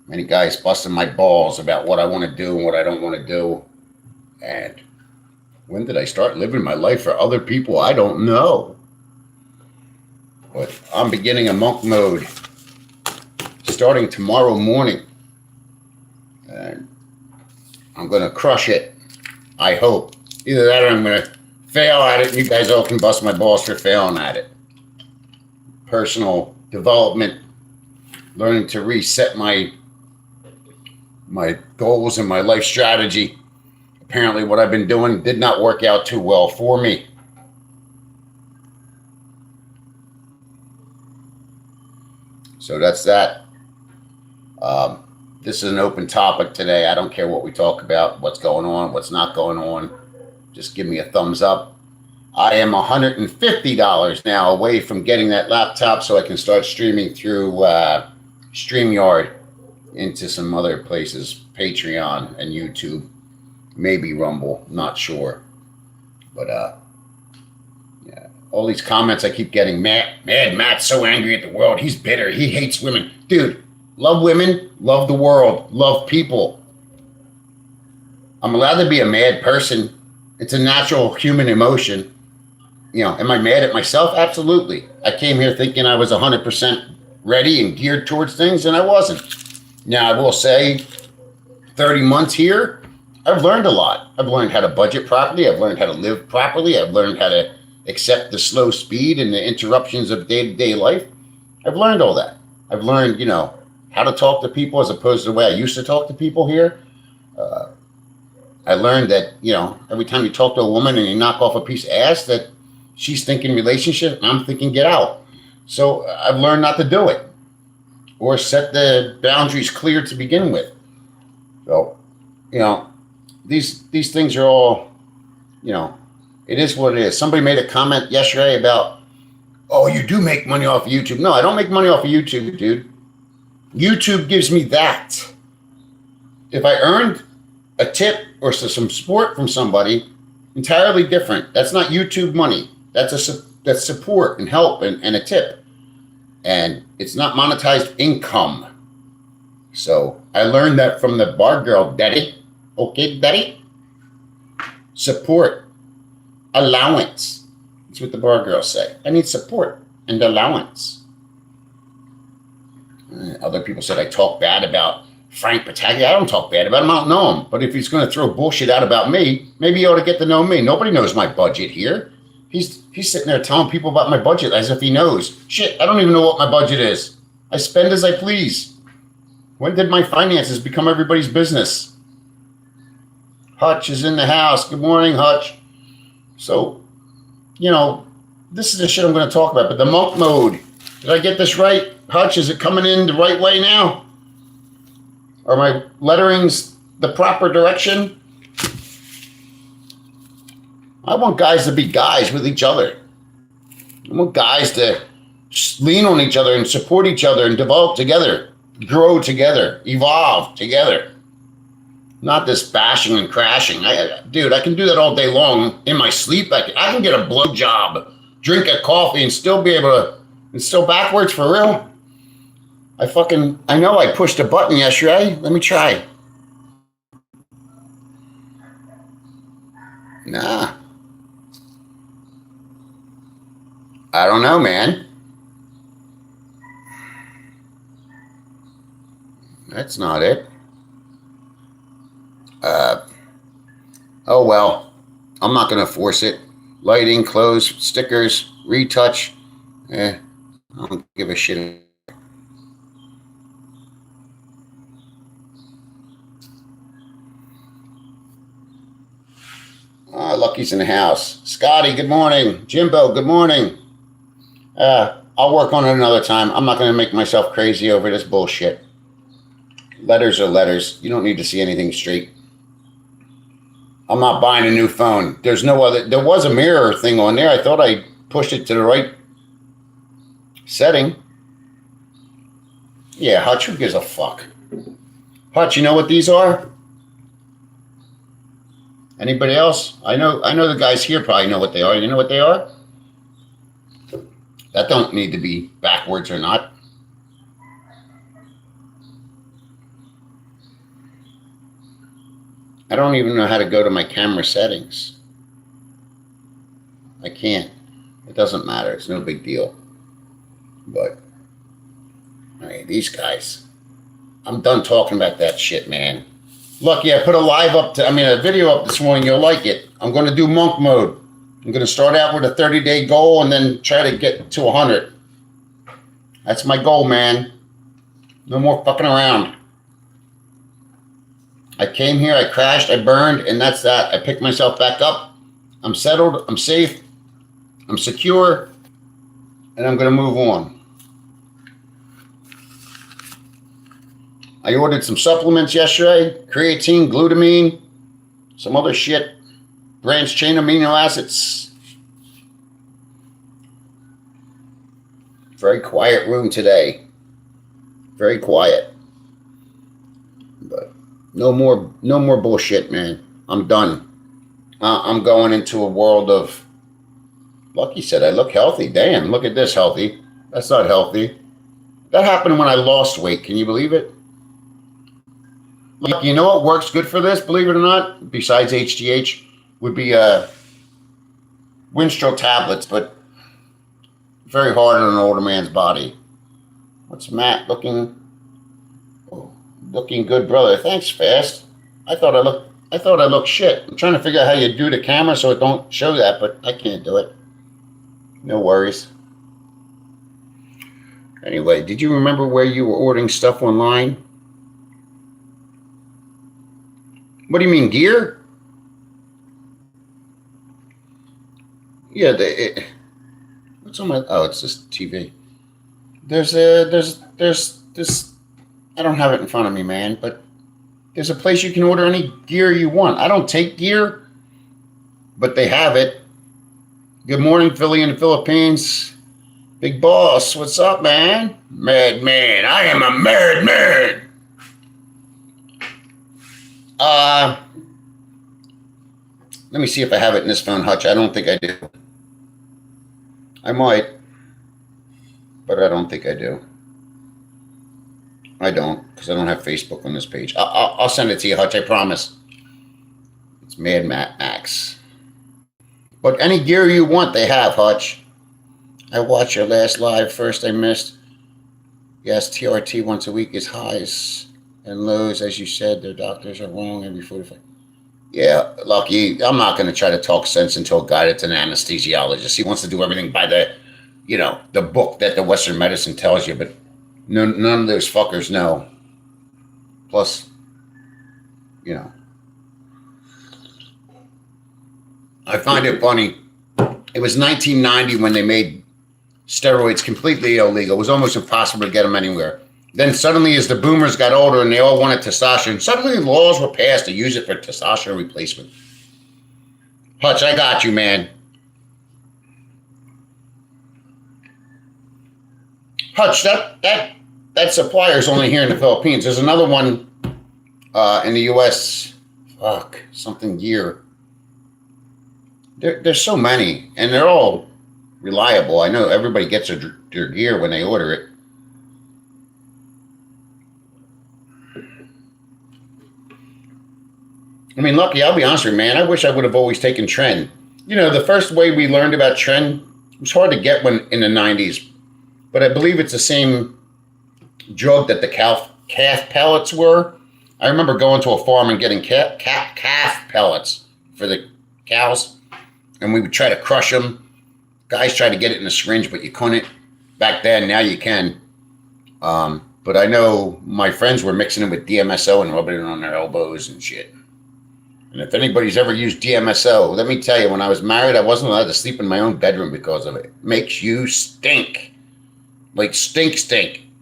Many guys busting my balls about what I want to do and what I don't want to do. And when did I start living my life for other people? I don't know. But I'm beginning a monk mode starting tomorrow morning. And I'm going to crush it. I hope. Either that or I'm going to fail at it and you guys all can bust my balls for failing at it. Personal development, learning to reset my goals and my life strategy. Apparently what I've been doing did not work out too well for me. So that's that. This is an open topic today. I don't care what we talk about, what's going on, what's not going on. Just give me a thumbs up. I am $150 now away from getting that laptop so I can start streaming through StreamYard into some other places, Patreon and YouTube, maybe Rumble, not sure. But yeah, all these comments I keep getting, Matt's so angry at the world, he's bitter, he hates women. Dude, love women, love the world, love people. I'm allowed to be a mad person. It's a natural human emotion. You know, am I mad at myself? Absolutely. I came here thinking I was 100% ready and geared towards things, and I wasn't. Now, I will say 30 months here, I've learned a lot. I've learned how to budget properly. I've learned how to live properly. I've learned how to accept the slow speed and the interruptions of day-to-day life. I've learned all that. I've learned, how to talk to people as opposed to the way I used to talk to people here. I learned that, every time you talk to a woman and you knock off a piece of ass, that she's thinking relationship and I'm thinking get out. So I've learned not to do it or set the boundaries clear to begin with. So, these things are all, it is what it is. Somebody made a comment yesterday about, oh, you do make money off of YouTube. No, I don't make money off of YouTube, dude. YouTube gives me that. If I earned a tip or some support from somebody, entirely different. That's not YouTube money. That's support and help and a tip. And it's not monetized income. So I learned that from the bar girl, Daddy. Okay, Daddy? Support. Allowance. That's what the bar girls say. I need support and allowance. Other people said I talk bad about Frank Pataglia. I don't talk bad about him. I don't know him. But if he's going to throw bullshit out about me, maybe he ought to get to know me. Nobody knows my budget here. He's sitting there telling people about my budget as if he knows. Shit, I don't even know what my budget is. I spend as I please. When did my finances become everybody's business? Hutch is in the house. Good morning, Hutch. So, this is the shit I'm going to talk about. But the monk mode, did I get this right? Hutch, is it coming in the right way now? Are my letterings the proper direction? I want guys to be guys with each other. I want guys to lean on each other and support each other and develop together, grow together, evolve together. Not this bashing and crashing. Dude, I can do that all day long in my sleep. I can get a blowjob, drink a coffee, and still be able to, and still backwards for real. I know I pushed a button yesterday. Let me try. Nah. I don't know, man. That's not it. Oh well. I'm not going to force it. Lighting, clothes, stickers, retouch. I don't give a shit. Lucky's in the house. Scotty, good morning. Jimbo, good morning. I'll work on it another time. I'm not going to make myself crazy over this bullshit. Letters are letters. You don't need to see anything straight. I'm not buying a new phone. There was a mirror thing on there. I thought I pushed it to the right setting. Yeah, Hutch, who gives a fuck? Hutch, you know what these are? Anybody else? I know the guys here probably know what they are. You know what they are? That don't need to be backwards or not. I don't even know how to go to my camera settings. I can't. It doesn't matter. It's no big deal. But, all right, these guys. I'm done talking about that shit, man. Lucky I put a video up this morning. You'll like it. I'm going to do monk mode. I'm going to start out with a 30-day goal and then try to get to 100. That's my goal, man. No more fucking around. I came here, I crashed, I burned, and that's that. I picked myself back up. I'm settled, I'm safe, I'm secure, and I'm going to move on. I ordered some supplements yesterday, creatine, glutamine, some other shit, branched chain amino acids. Very quiet room today. Very quiet. But no more bullshit, man. I'm done. I'm going into a world of, Lucky said I look healthy. Damn, look at this healthy. That's not healthy. That happened when I lost weight. Can you believe it? Look, you know what works good for this, believe it or not, besides HGH, would be Winstrol tablets, but very hard on an older man's body. What's Matt looking? Oh, looking good, brother. Thanks, Fast. I thought I looked shit. I'm trying to figure out how you do the camera so it don't show that, but I can't do it. No worries. Anyway, did you remember where you were ordering stuff online? What do you mean, gear? Yeah, what's on my? Oh, it's this TV. There's this. I don't have it in front of me, man, but there's a place you can order any gear you want. I don't take gear, but they have it. Good morning, Philly in the Philippines. Big boss, what's up, man? Madman, I am a madman. Let me see if I have it in this phone, Hutch. I don't think I do. I might, but I don't think I do. I don't, because I don't have Facebook on this page. I'll send it to you, Hutch, I promise. It's Mad Max. But any gear you want, they have, Hutch. I watched your last live. First I missed. Yes, TRT once a week is highs and lows. As you said, their doctors are wrong every 45. Yeah, Lucky, I'm not going to try to talk sense into a guy that's an anesthesiologist. He wants to do everything by the book that the Western medicine tells you, but none of those fuckers know. Plus, I find it funny. It was 1990 when they made steroids completely illegal. It was almost impossible to get them anywhere. Then suddenly, as the boomers got older and they all wanted testosterone, suddenly laws were passed to use it for testosterone replacement. Hutch, I got you, man. Hutch, that supplier's only here in the Philippines. There's another one in the U.S. Fuck, something gear. There's so many, and they're all reliable. I know everybody gets their gear when they order it. I mean, Lucky, I'll be honest with you, man. I wish I would have always taken Tren. The first way we learned about Tren, it was hard to get one in the 90s. But I believe it's the same drug that the calf pellets were. I remember going to a farm and getting calf pellets for the cows. And we would try to crush them. Guys tried to get it in a syringe, but you couldn't. Back then, now you can. But I know my friends were mixing it with DMSO and rubbing it on their elbows and shit. And if anybody's ever used DMSO, let me tell you, when I was married, I wasn't allowed to sleep in my own bedroom because of it. It makes you stink. Like stink.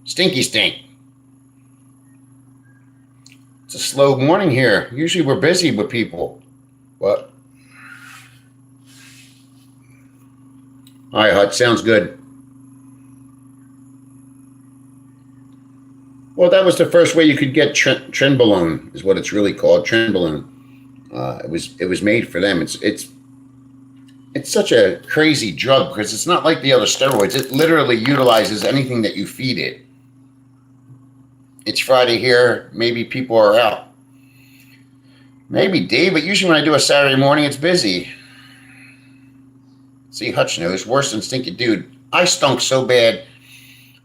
Stinky stink. It's a slow morning here. Usually we're busy with people. What? All right, Hutch, sounds good. Well, that was the first way you could get Trenbolone, is what it's really called, Trenbolone. It was made for them. It's such a crazy drug because it's not like the other steroids. It literally utilizes anything that you feed it. It's Friday here. Maybe people are out. Maybe D, but usually when I do a Saturday morning, it's busy. See, Hutch knows. Worse than stinky dude. I stunk so bad.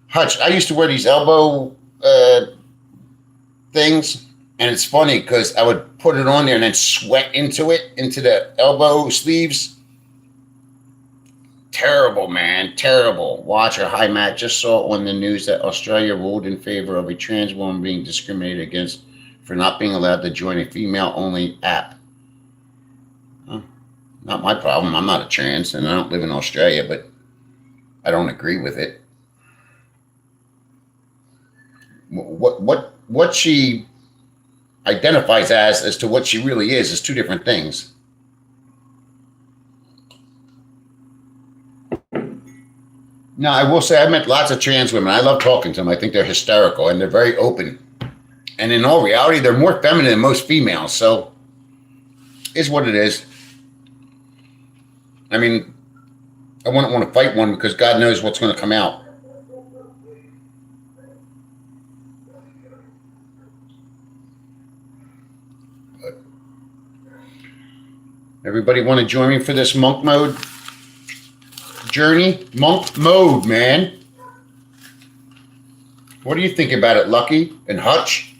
Hutch, I used to wear these elbow things, and it's funny because I would put it on there and then sweat into it, into the elbow sleeves. Terrible, man. Terrible. Watcher, hi, Matt. Just saw on the news that Australia ruled in favor of a trans woman being discriminated against for not being allowed to join a female-only app. Huh. Not my problem. I'm not a trans, and I don't live in Australia, but I don't agree with it. What she identifies as to what she really is two different things. Now, I will say I met lots of trans women. I love talking to them. I think they're hysterical, and they're very open. And in all reality, they're more feminine than most females. So, it's what it is. I mean, I wouldn't want to fight one because God knows what's going to come out. But everybody want to join me for this monk mode journey? Monk mode, man. What do you think about it, Lucky and Hutch?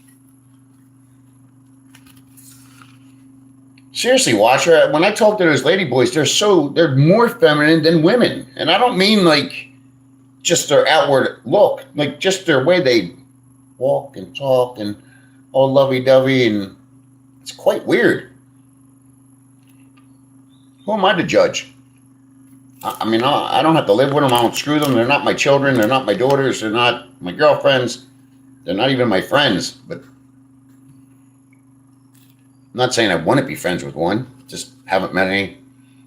Seriously, Watcher, when I talk to those lady boys, they're more feminine than women. And I don't mean like just their outward look, like just their way they walk and talk and all lovey-dovey, and it's quite weird. Who am I to judge? I mean, I don't have to live with them. I don't screw them. They're not my children. They're not my daughters. They're not my girlfriends. They're not even my friends. But I'm not saying I want to be friends with one. Just haven't met any.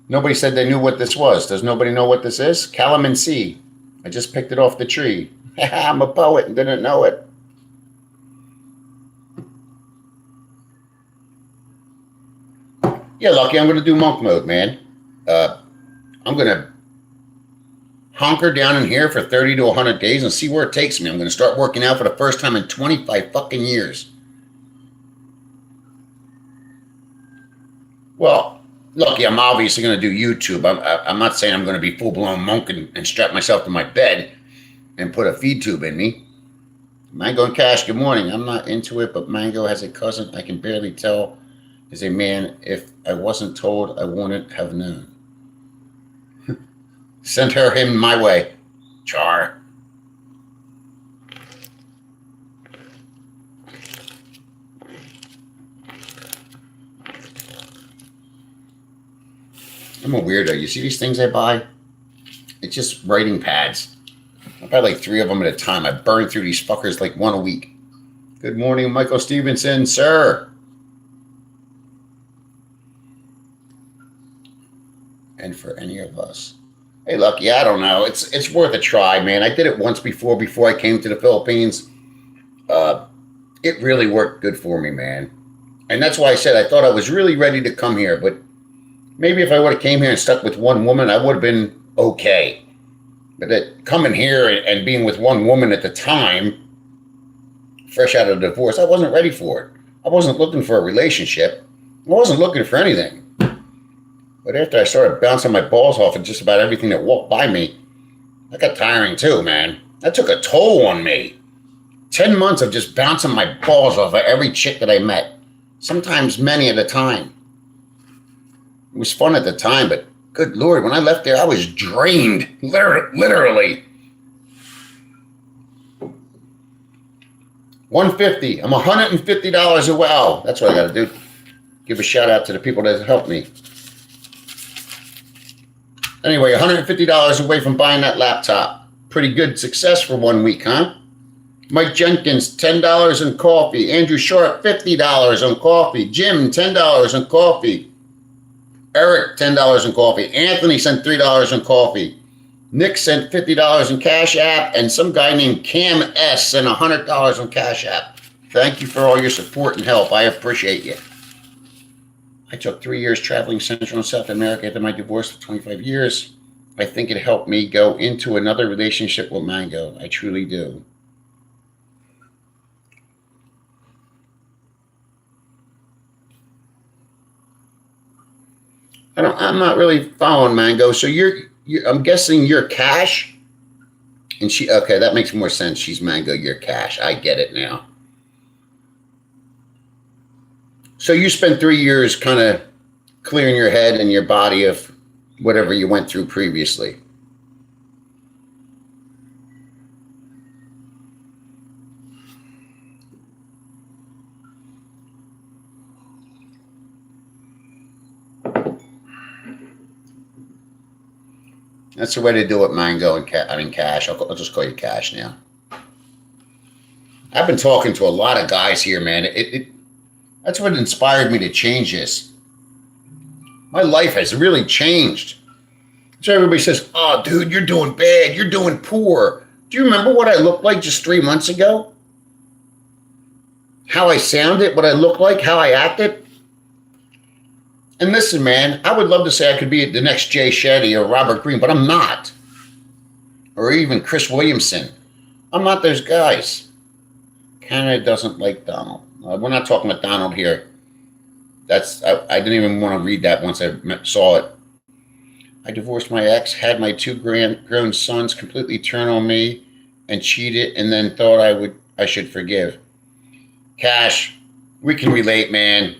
Nobody said they knew what this was. Does nobody know what this is? Calamansi. I just picked it off the tree. I'm a poet and didn't know it. Yeah, Lucky, I'm going to do monk mode, man. I'm going to hunker down in here for 30 to 100 days and see where it takes me. I'm going to start working out for the first time in 25 fucking years. Well, Lucky, I'm obviously going to do YouTube. I'm not saying I'm going to be full-blown monk and strap myself to my bed and put a feed tube in me. Mango and Cash, good morning. I'm not into it, but Mango has a cousin I can barely tell is a man. If I wasn't told, I wouldn't have known. Send him my way, Char. I'm a weirdo. You see these things I buy? It's just writing pads. I buy like 3 of them at a time. I burn through these fuckers like 1 a week. Good morning, Michael Stevenson, sir. And for any of us. Hey, Lucky, I don't know. It's worth a try, man. I did it once before I came to the Philippines. It really worked good for me, man. And that's why I said I thought I was really ready to come here. But maybe if I would have came here and stuck with one woman, I would have been okay. But coming here and being with one woman at the time, fresh out of a divorce, I wasn't ready for it. I wasn't looking for a relationship. I wasn't looking for anything. But after I started bouncing my balls off of just about everything that walked by me, that got tiring too, man. That took a toll on me. 10 months of just bouncing my balls off of every chick that I met. Sometimes many at a time. It was fun at the time, but good Lord, when I left there, I was drained. Literally. 150. I'm $150 away. Oh, that's what I got to do. Give a shout out to the people that helped me. Anyway, $150 away from buying that laptop. Pretty good success for 1 week, huh? Mike Jenkins, $10 in coffee. Andrew Sharp, $50 on coffee. Jim, $10 on coffee. Eric, $10 in coffee. Anthony sent $3 in coffee. Nick sent $50 in Cash App. And some guy named Cam S sent $100 on Cash App. Thank you for all your support and help. I appreciate you. I took 3 years traveling Central and South America after my divorce for 25 years. I think it helped me go into another relationship with Mango. I truly do. I'm not really following Mango. So I'm guessing you're Cash, and okay, that makes more sense. She's Mango, you're Cash. I get it now. So you spent 3 years kind of clearing your head and your body of whatever you went through previously. That's the way to do it, Mango and Cash. I'll just call you Cash now. I've been talking to a lot of guys here, man. That's what inspired me to change this. My life has really changed. So everybody says, "Oh, dude, you're doing bad. You're doing poor." Do you remember what I looked like just 3 months ago? How I sounded, what I looked like, how I acted? And listen, man, I would love to say I could be the next Jay Shetty or Robert Greene, but I'm not. Or even Chris Williamson. I'm not those guys. Canada doesn't like Donald. We're not talking about Donald here. I didn't even want to read that once I saw it. I divorced my ex, had my 2 grown sons completely turn on me and cheated, and then thought I should forgive. Cash, we can relate, man.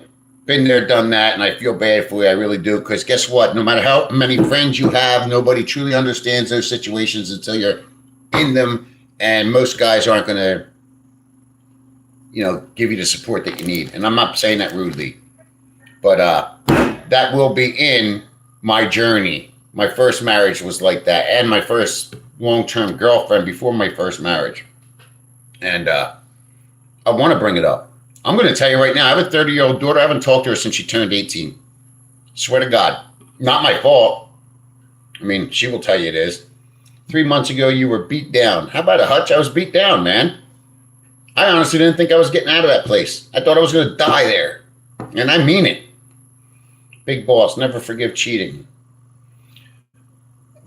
Been there, done that, and I feel bad for you. I really do. Because guess what? No matter how many friends you have, nobody truly understands those situations until you're in them. And most guys aren't going to, give you the support that you need. And I'm not saying that rudely. But that will be in my journey. My first marriage was like that. And my first long-term girlfriend before my first marriage. And I want to bring it up. I'm going to tell you right now, I have a 30-year-old daughter. I haven't talked to her since she turned 18. Swear to God. Not my fault. I mean, she will tell you it is. 3 months ago, you were beat down. How about a Hutch? I was beat down, man. I honestly didn't think I was getting out of that place. I thought I was going to die there. And I mean it. Big boss, never forgive cheating.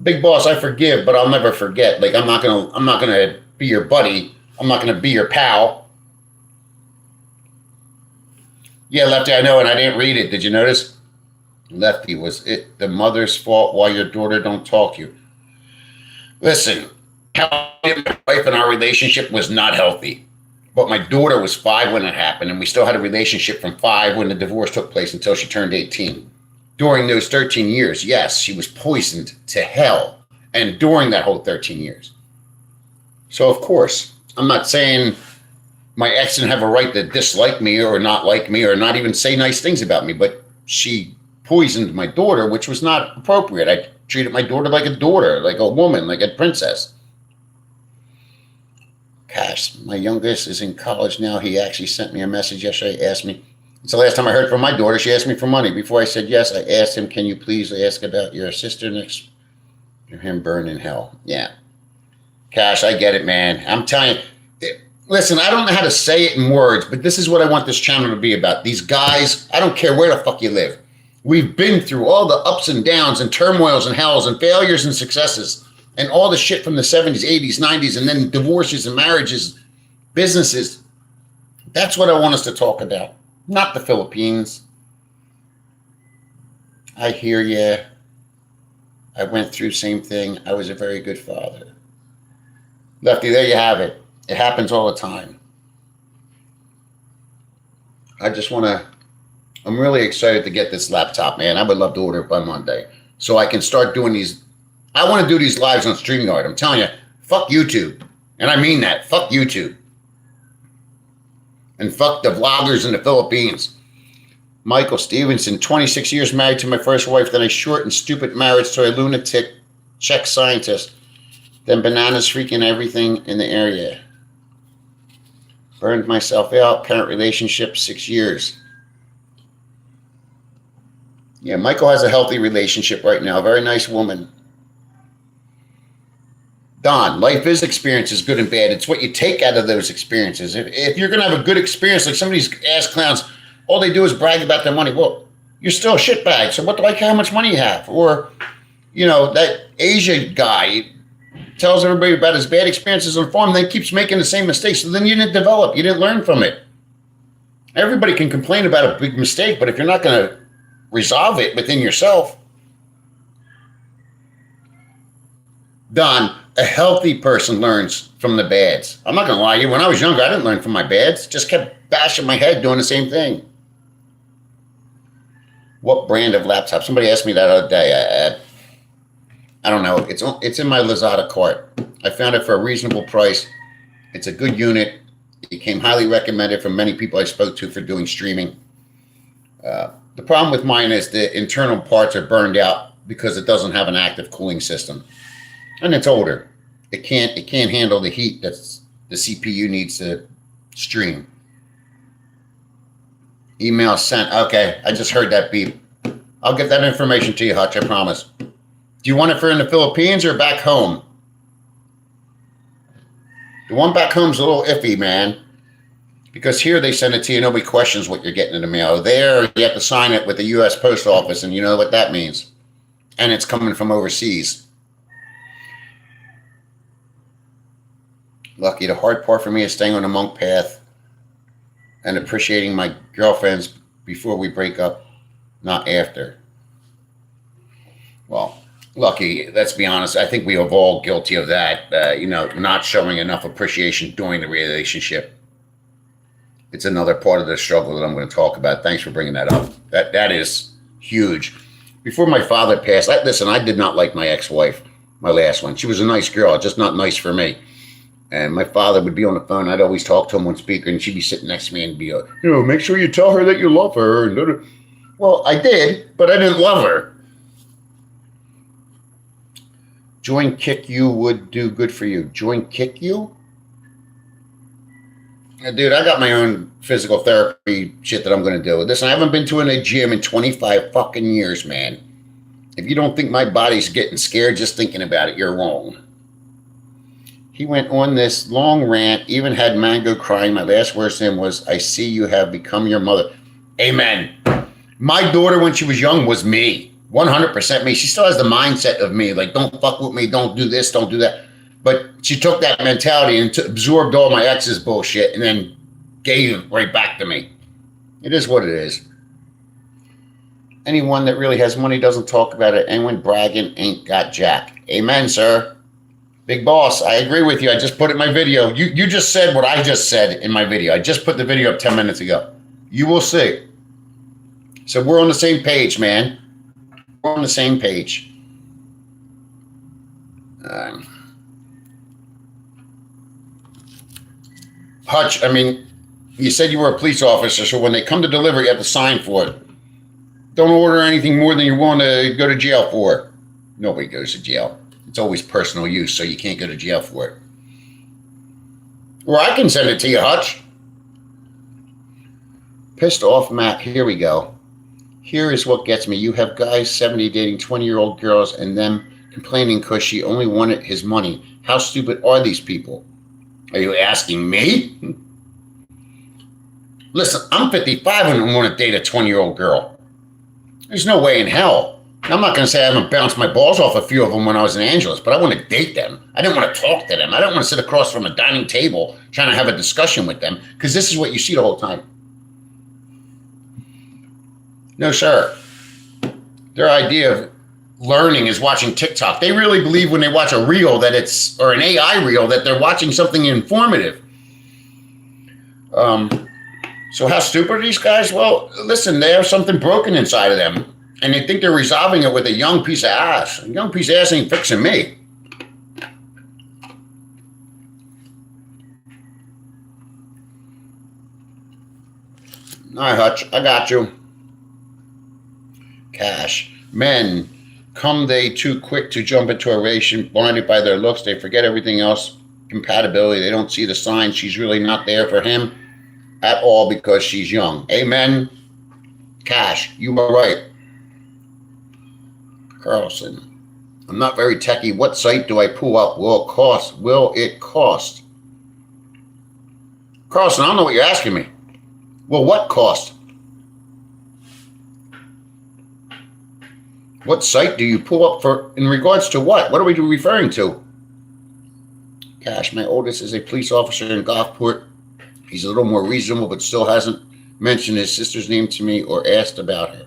Big boss, I forgive, but I'll never forget. Like, I'm not gonna be your buddy. I'm not gonna be your pal. Yeah, Lefty, I know, and I didn't read it. Did you notice? Lefty, was it the mother's fault why your daughter don't talk to you? Listen, my wife and our relationship was not healthy. But my daughter was 5 when it happened, and we still had a relationship from 5 when the divorce took place until she turned 18. During those 13 years, yes, she was poisoned to hell. And during that whole 13 years. So, of course, I'm not saying my ex didn't have a right to dislike me or not like me or not even say nice things about me, but she poisoned my daughter, which was not appropriate. I treated my daughter, like a woman, like a princess. Gosh, my youngest is in college now. He actually sent me a message yesterday, asked me. It's the last time I heard from my daughter. She asked me for money. Before I said yes, I asked him, can you please ask about your sister next to him burn in hell? Yeah. Cash, I get it, man. I'm telling you. Listen, I don't know how to say it in words, but this is what I want this channel to be about. These guys, I don't care where the fuck you live. We've been through all the ups and downs and turmoils and hells and failures and successes and all the shit from the 70s, 80s, 90s, and then divorces and marriages, businesses. That's what I want us to talk about, not the Philippines. I hear you. I went through the same thing. I was a very good father. Lefty, there you have it. It happens all the time. I just want to, I'm really excited to get this laptop, man. I would love to order it by Monday so I can start doing these. I want to do these lives on StreamYard. I'm telling you, fuck YouTube. And I mean that. Fuck YouTube. And fuck the vloggers in the Philippines. Michael Stevenson, 26 years married to my first wife, then a short and stupid marriage to a lunatic Czech scientist, then bananas freaking everything in the area. Burned myself out, current relationship, 6 years. Yeah, Michael has a healthy relationship right now, very nice woman. Don, life is experiences, good and bad. It's what you take out of those experiences. If you're going to have a good experience, like some of these ass clowns, all they do is brag about their money. Well, you're still a shitbag, so what do I care how much money you have? Or, that Asia guy tells everybody about his bad experiences on the farm, then keeps making the same mistakes. So then you didn't develop. You didn't learn from it. Everybody can complain about a big mistake, but if you're not going to resolve it within yourself, Don, a healthy person learns from the bads. I'm not going to lie to you. When I was younger, I didn't learn from my bads. Just kept bashing my head doing the same thing. What brand of laptop? Somebody asked me that other day. I don't know. It's in my Lazada cart. I found it for a reasonable price. It's a good unit. It came highly recommended from many people I spoke to for doing streaming. The problem with mine is the internal parts are burned out because it doesn't have an active cooling system, and it's older. It can't handle the heat that the CPU needs to stream. Email sent. Okay, I just heard that beep. I'll get that information to you, Hutch. I promise. Do you want it for in the Philippines or back home? The one back home's a little iffy, man. Because here they send it to you, nobody questions what you're getting in the mail. There, you have to sign it with the U.S. Post Office, and you know what that means. And it's coming from overseas. Lucky, the hard part for me is staying on the monk path and appreciating my girlfriends before we break up, not after. Well, Lucky, let's be honest, I think we are all guilty of that, not showing enough appreciation during the relationship. It's another part of the struggle that I'm going to talk about. Thanks for bringing that up. That is huge. Before my father passed, I did not like my ex-wife, my last one. She was a nice girl, just not nice for me. And my father would be on the phone. I'd always talk to him on speaker, and she'd be sitting next to me and be, make sure you tell her that you love her. Well, I did, but I didn't love her. Join Kick You would do good for you. Join Kick You? Dude, I got my own physical therapy shit that I'm going to do. Listen, I haven't been to a gym in 25 fucking years, man. If you don't think my body's getting scared just thinking about it, you're wrong. He went on this long rant, even had Mango crying. My last words to him was, I see you have become your mother. Amen. My daughter, when she was young, was me. 100% me. She still has the mindset of me. Like, don't fuck with me. Don't do this. Don't do that. But she took that mentality and absorbed all my ex's bullshit and then gave it right back to me. It is what it is. Anyone that really has money doesn't talk about it. Anyone bragging ain't got jack. Amen, sir. Big boss, I agree with you. I just put it in my video. You just said what I just said in my video. I just put the video up 10 minutes ago. You will see. So we're on the same page, man. We're on the same page. Hutch, you said you were a police officer, so when they come to deliver, you have to sign for it. Don't order anything more than you want to go to jail for. Nobody goes to jail. It's always personal use, so you can't go to jail for it. Or I can send it to you, Hutch. Pissed off Mac, here we go. Here is what gets me. You have guys 70 dating 20-year-old girls and them complaining because she only wanted his money. How stupid are these people? Are you asking me? Listen, I'm 55 and I want to date a 20-year-old girl. There's no way in hell. I'm not going to say I haven't bounced my balls off a few of them when I was in Angeles, but I want to date them. I didn't want to talk to them. I don't want to sit across from a dining table trying to have a discussion with them, because this is what you see the whole time. No, sir. Their idea of learning is watching TikTok. They really believe when they watch a reel that it's, or an AI reel, that they're watching something informative. So how stupid are these guys? Well, listen, they have something broken inside of them, and they think they're resolving it with a young piece of ass. A young piece of ass ain't fixing me. All right, Hutch, I got you. Cash. Men, come they too quick to jump into a relation, blinded by their looks. They forget everything else. Compatibility. They don't see the signs. She's really not there for him at all because she's young. Amen. Cash, you are right. Carlson, I'm not very techie. What site do I pull up? Will it cost? Will it cost? Carlson, I don't know what you're asking me. Well, what cost? What site do you pull up for in regards to what? What are we referring to? Cash, my oldest is a police officer in Gulfport. He's a little more reasonable, but still hasn't mentioned his sister's name to me or asked about her.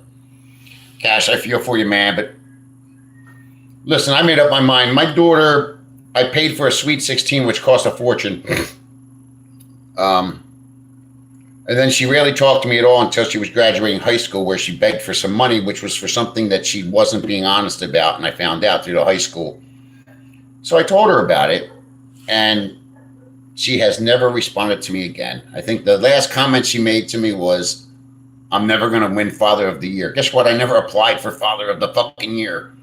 Cash, I feel for you, man, but listen, I made up my mind. My daughter I paid for a Sweet 16, which cost a fortune. And then she rarely talked to me at all until she was graduating high school, where she begged for some money, which was for something that she wasn't being honest about. And I found out through the high school. So I told her about it, and she has never responded to me again. I think the last comment she made to me was, I'm never going to win Father of the Year. Guess what? I never applied for Father of the fucking Year.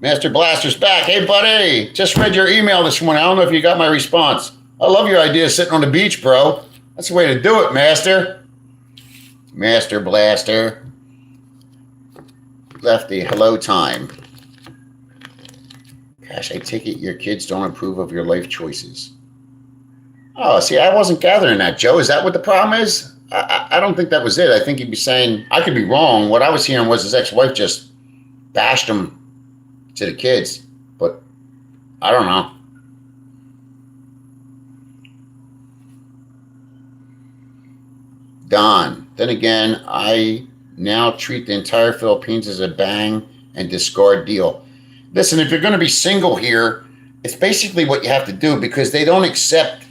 Master Blaster's back. Hey, buddy. Just read your email this morning. I don't know if you got my response. I love your idea of sitting on the beach, bro. That's the way to do it, Master. Master Blaster. Lefty, hello time. Gosh, I take it your kids don't approve of your life choices. Oh, see, I wasn't gathering that, Joe. Is that what the problem is? I don't think that was it. I think he'd be saying, I could be wrong. What I was hearing was his ex-wife just bashed him to the kids, but I don't know. Don, then again, I now treat the entire Philippines as a bang and discard deal. Listen, if you're going to be single here, it's basically what you have to do, because they don't accept,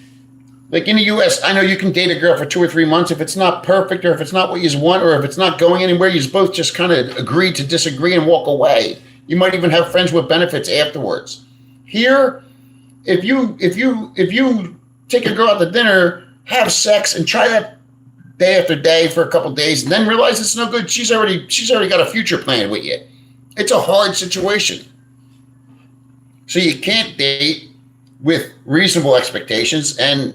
like in the U.S., I know you can date a girl for 2 or 3 months. If it's not perfect, or if it's not what you want, or if it's not going anywhere, you both just kind of agree to disagree and walk away. You might even have friends with benefits afterwards. Here, if you take a girl out to dinner, have sex, and try that day after day for a couple of days, and then realize it's no good, she's already got a future plan with you. It's a hard situation. So you can't date with reasonable expectations, and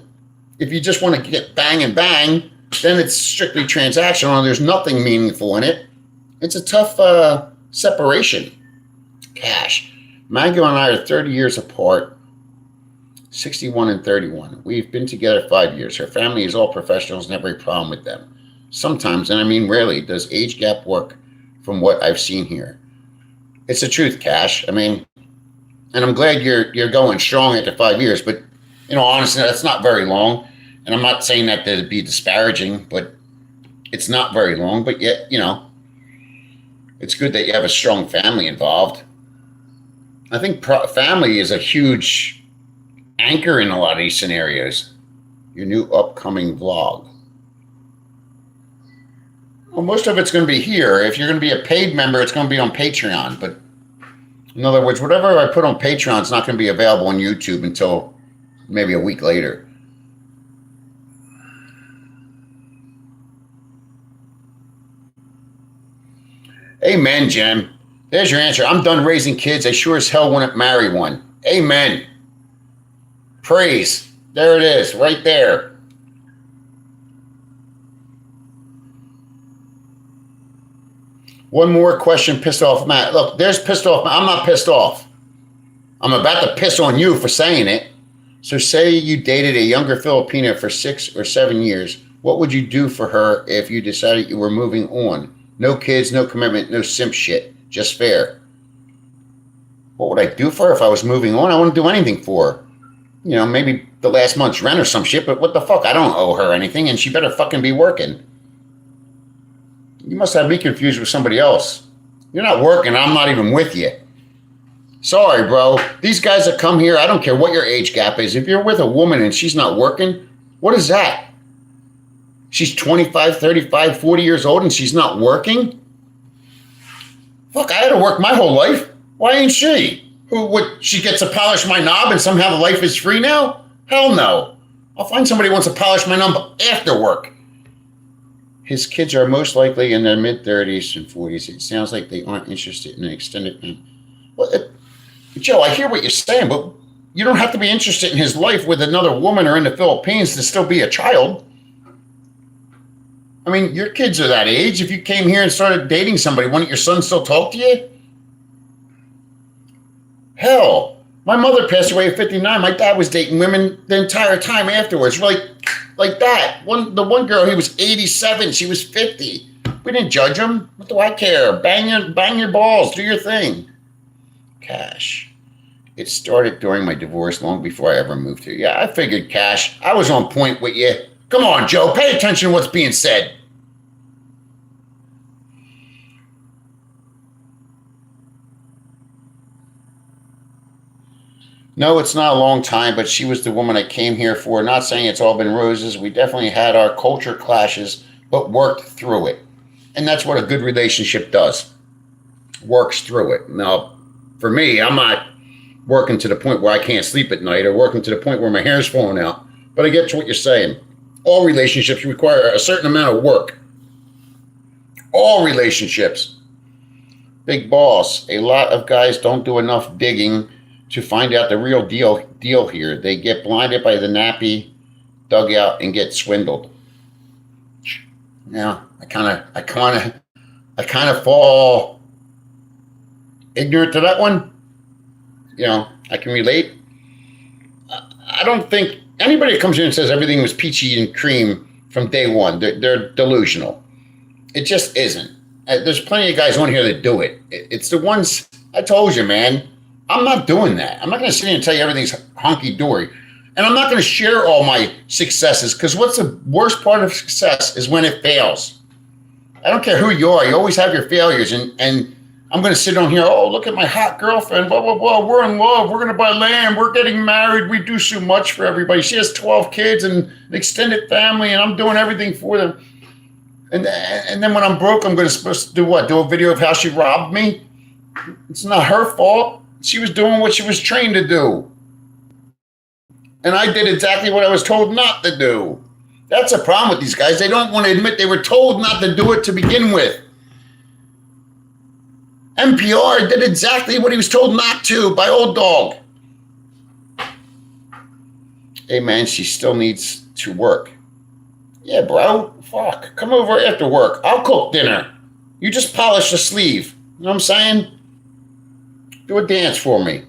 if you just want to get bang and bang, then it's strictly transactional and there's nothing meaningful in it. It's a tough separation. Cash. Maggie and I are 30 years apart, 61 and 31. We've been together 5 years. Her family is all professionals, never a problem with them. Sometimes, and I mean rarely, does age gap work from what I've seen here. It's the truth, Cash. I mean, and I'm glad you're going strong after 5 years, but honestly, that's not very long. And I'm not saying that to be disparaging, but it's not very long. But yet, it's good that you have a strong family involved. I think family is a huge anchor in a lot of these scenarios. Your new upcoming vlog. Well, most of it's going to be here. If you're going to be a paid member, it's going to be on Patreon. But in other words, whatever I put on Patreon is not going to be available on YouTube until maybe a week later. Amen, Jim. There's your answer. I'm done raising kids. I sure as hell wouldn't marry one. Amen. Praise. There it is, right there. One more question pissed off Matt. Look, there's pissed off. I'm not pissed off. I'm about to piss on you for saying it. So say you dated a younger Filipina for 6 or 7 years. What would you do for her if you decided you were moving on? No kids, no commitment, no simp shit. Just fair. What would I do for her if I was moving on? I wouldn't do anything for her. Maybe the last month's rent or some shit, but what the fuck? I don't owe her anything, and she better fucking be working. You must have me confused with somebody else. You're not working, I'm not even with you. Sorry, bro. These guys that come here, I don't care what your age gap is. If you're with a woman and she's not working, what is that? She's 25, 35, 40 years old and she's not working? Fuck, I had to work my whole life. Why ain't she? She gets to polish my knob and somehow the life is free now? Hell no. I'll find somebody who wants to polish my knob after work. His kids are most likely in their mid-30s and 40s. It sounds like they aren't interested in an extended... Well, Joe, I hear what you're saying, but you don't have to be interested in his life with another woman or in the Philippines to still be a child. I mean, your kids are that age. If you came here and started dating somebody, wouldn't your son still talk to you? Hell, my mother passed away at 59. My dad was dating women the entire time afterwards. Like that. The one girl, he was 87. She was 50. We didn't judge him. What do I care? Bang your balls. Do your thing. Cash. It started during my divorce long before I ever moved here. Yeah, I figured, Cash. I was on point with you. Come on, Joe. Pay attention to what's being said. No, it's not a long time, but she was the woman I came here for. Not saying it's all been roses. We definitely had our culture clashes, but worked through it. And that's what a good relationship does. Works through it. Now, for me, I'm not working to the point where I can't sleep at night or working to the point where my hair's falling out. But I get to what you're saying. All relationships require a certain amount of work. All relationships. Big boss. A lot of guys don't do enough digging to find out the real deal here. They get blinded by the nappy dugout and get swindled. Now, I kind of fall ignorant to that one. You know, I can relate. I don't think anybody that comes in and says everything was peachy and cream from day one, they're delusional. It just isn't. There's plenty of guys on here that do it. It's the ones, I told you, man, I'm not doing that. I'm not going to sit here and tell you everything's hunky-dory. And I'm not going to share all my successes, because what's the worst part of success is when it fails. I don't care who you are. You always have your failures. And I'm going to sit on here, oh, look at my hot girlfriend, blah, blah, blah. We're in love. We're going to buy land. We're getting married. We do so much for everybody. She has 12 kids and an extended family, and I'm doing everything for them. And then when I'm broke, I'm supposed to do what? Do a video of how she robbed me? It's not her fault. She was doing what she was trained to do. And I did exactly what I was told not to do. That's a problem with these guys. They don't want to admit they were told not to do it to begin with. NPR did exactly what he was told not to by Old Dog. Hey, man, she still needs to work. Yeah, bro. Fuck. Come over after work. I'll cook dinner. You just polish the sleeve. You know what I'm saying? Do a dance for me.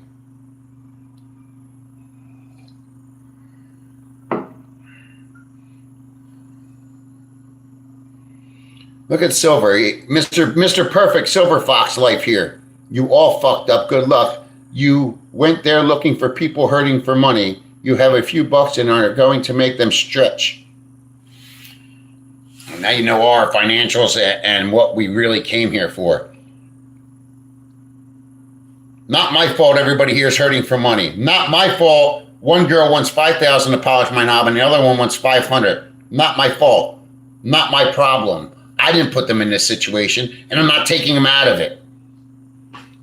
Look at Silver. Mr. Perfect Silver Fox life here. You all fucked up. Good luck. You went there looking for people hurting for money. You have a few bucks and are going to make them stretch. Now you know our financials and what we really came here for. Not my fault everybody here is hurting for money. Not my fault one girl wants $5,000 to polish my knob and the other one wants $500. Not my fault. Not my problem. I didn't put them in this situation, and I'm not taking them out of it.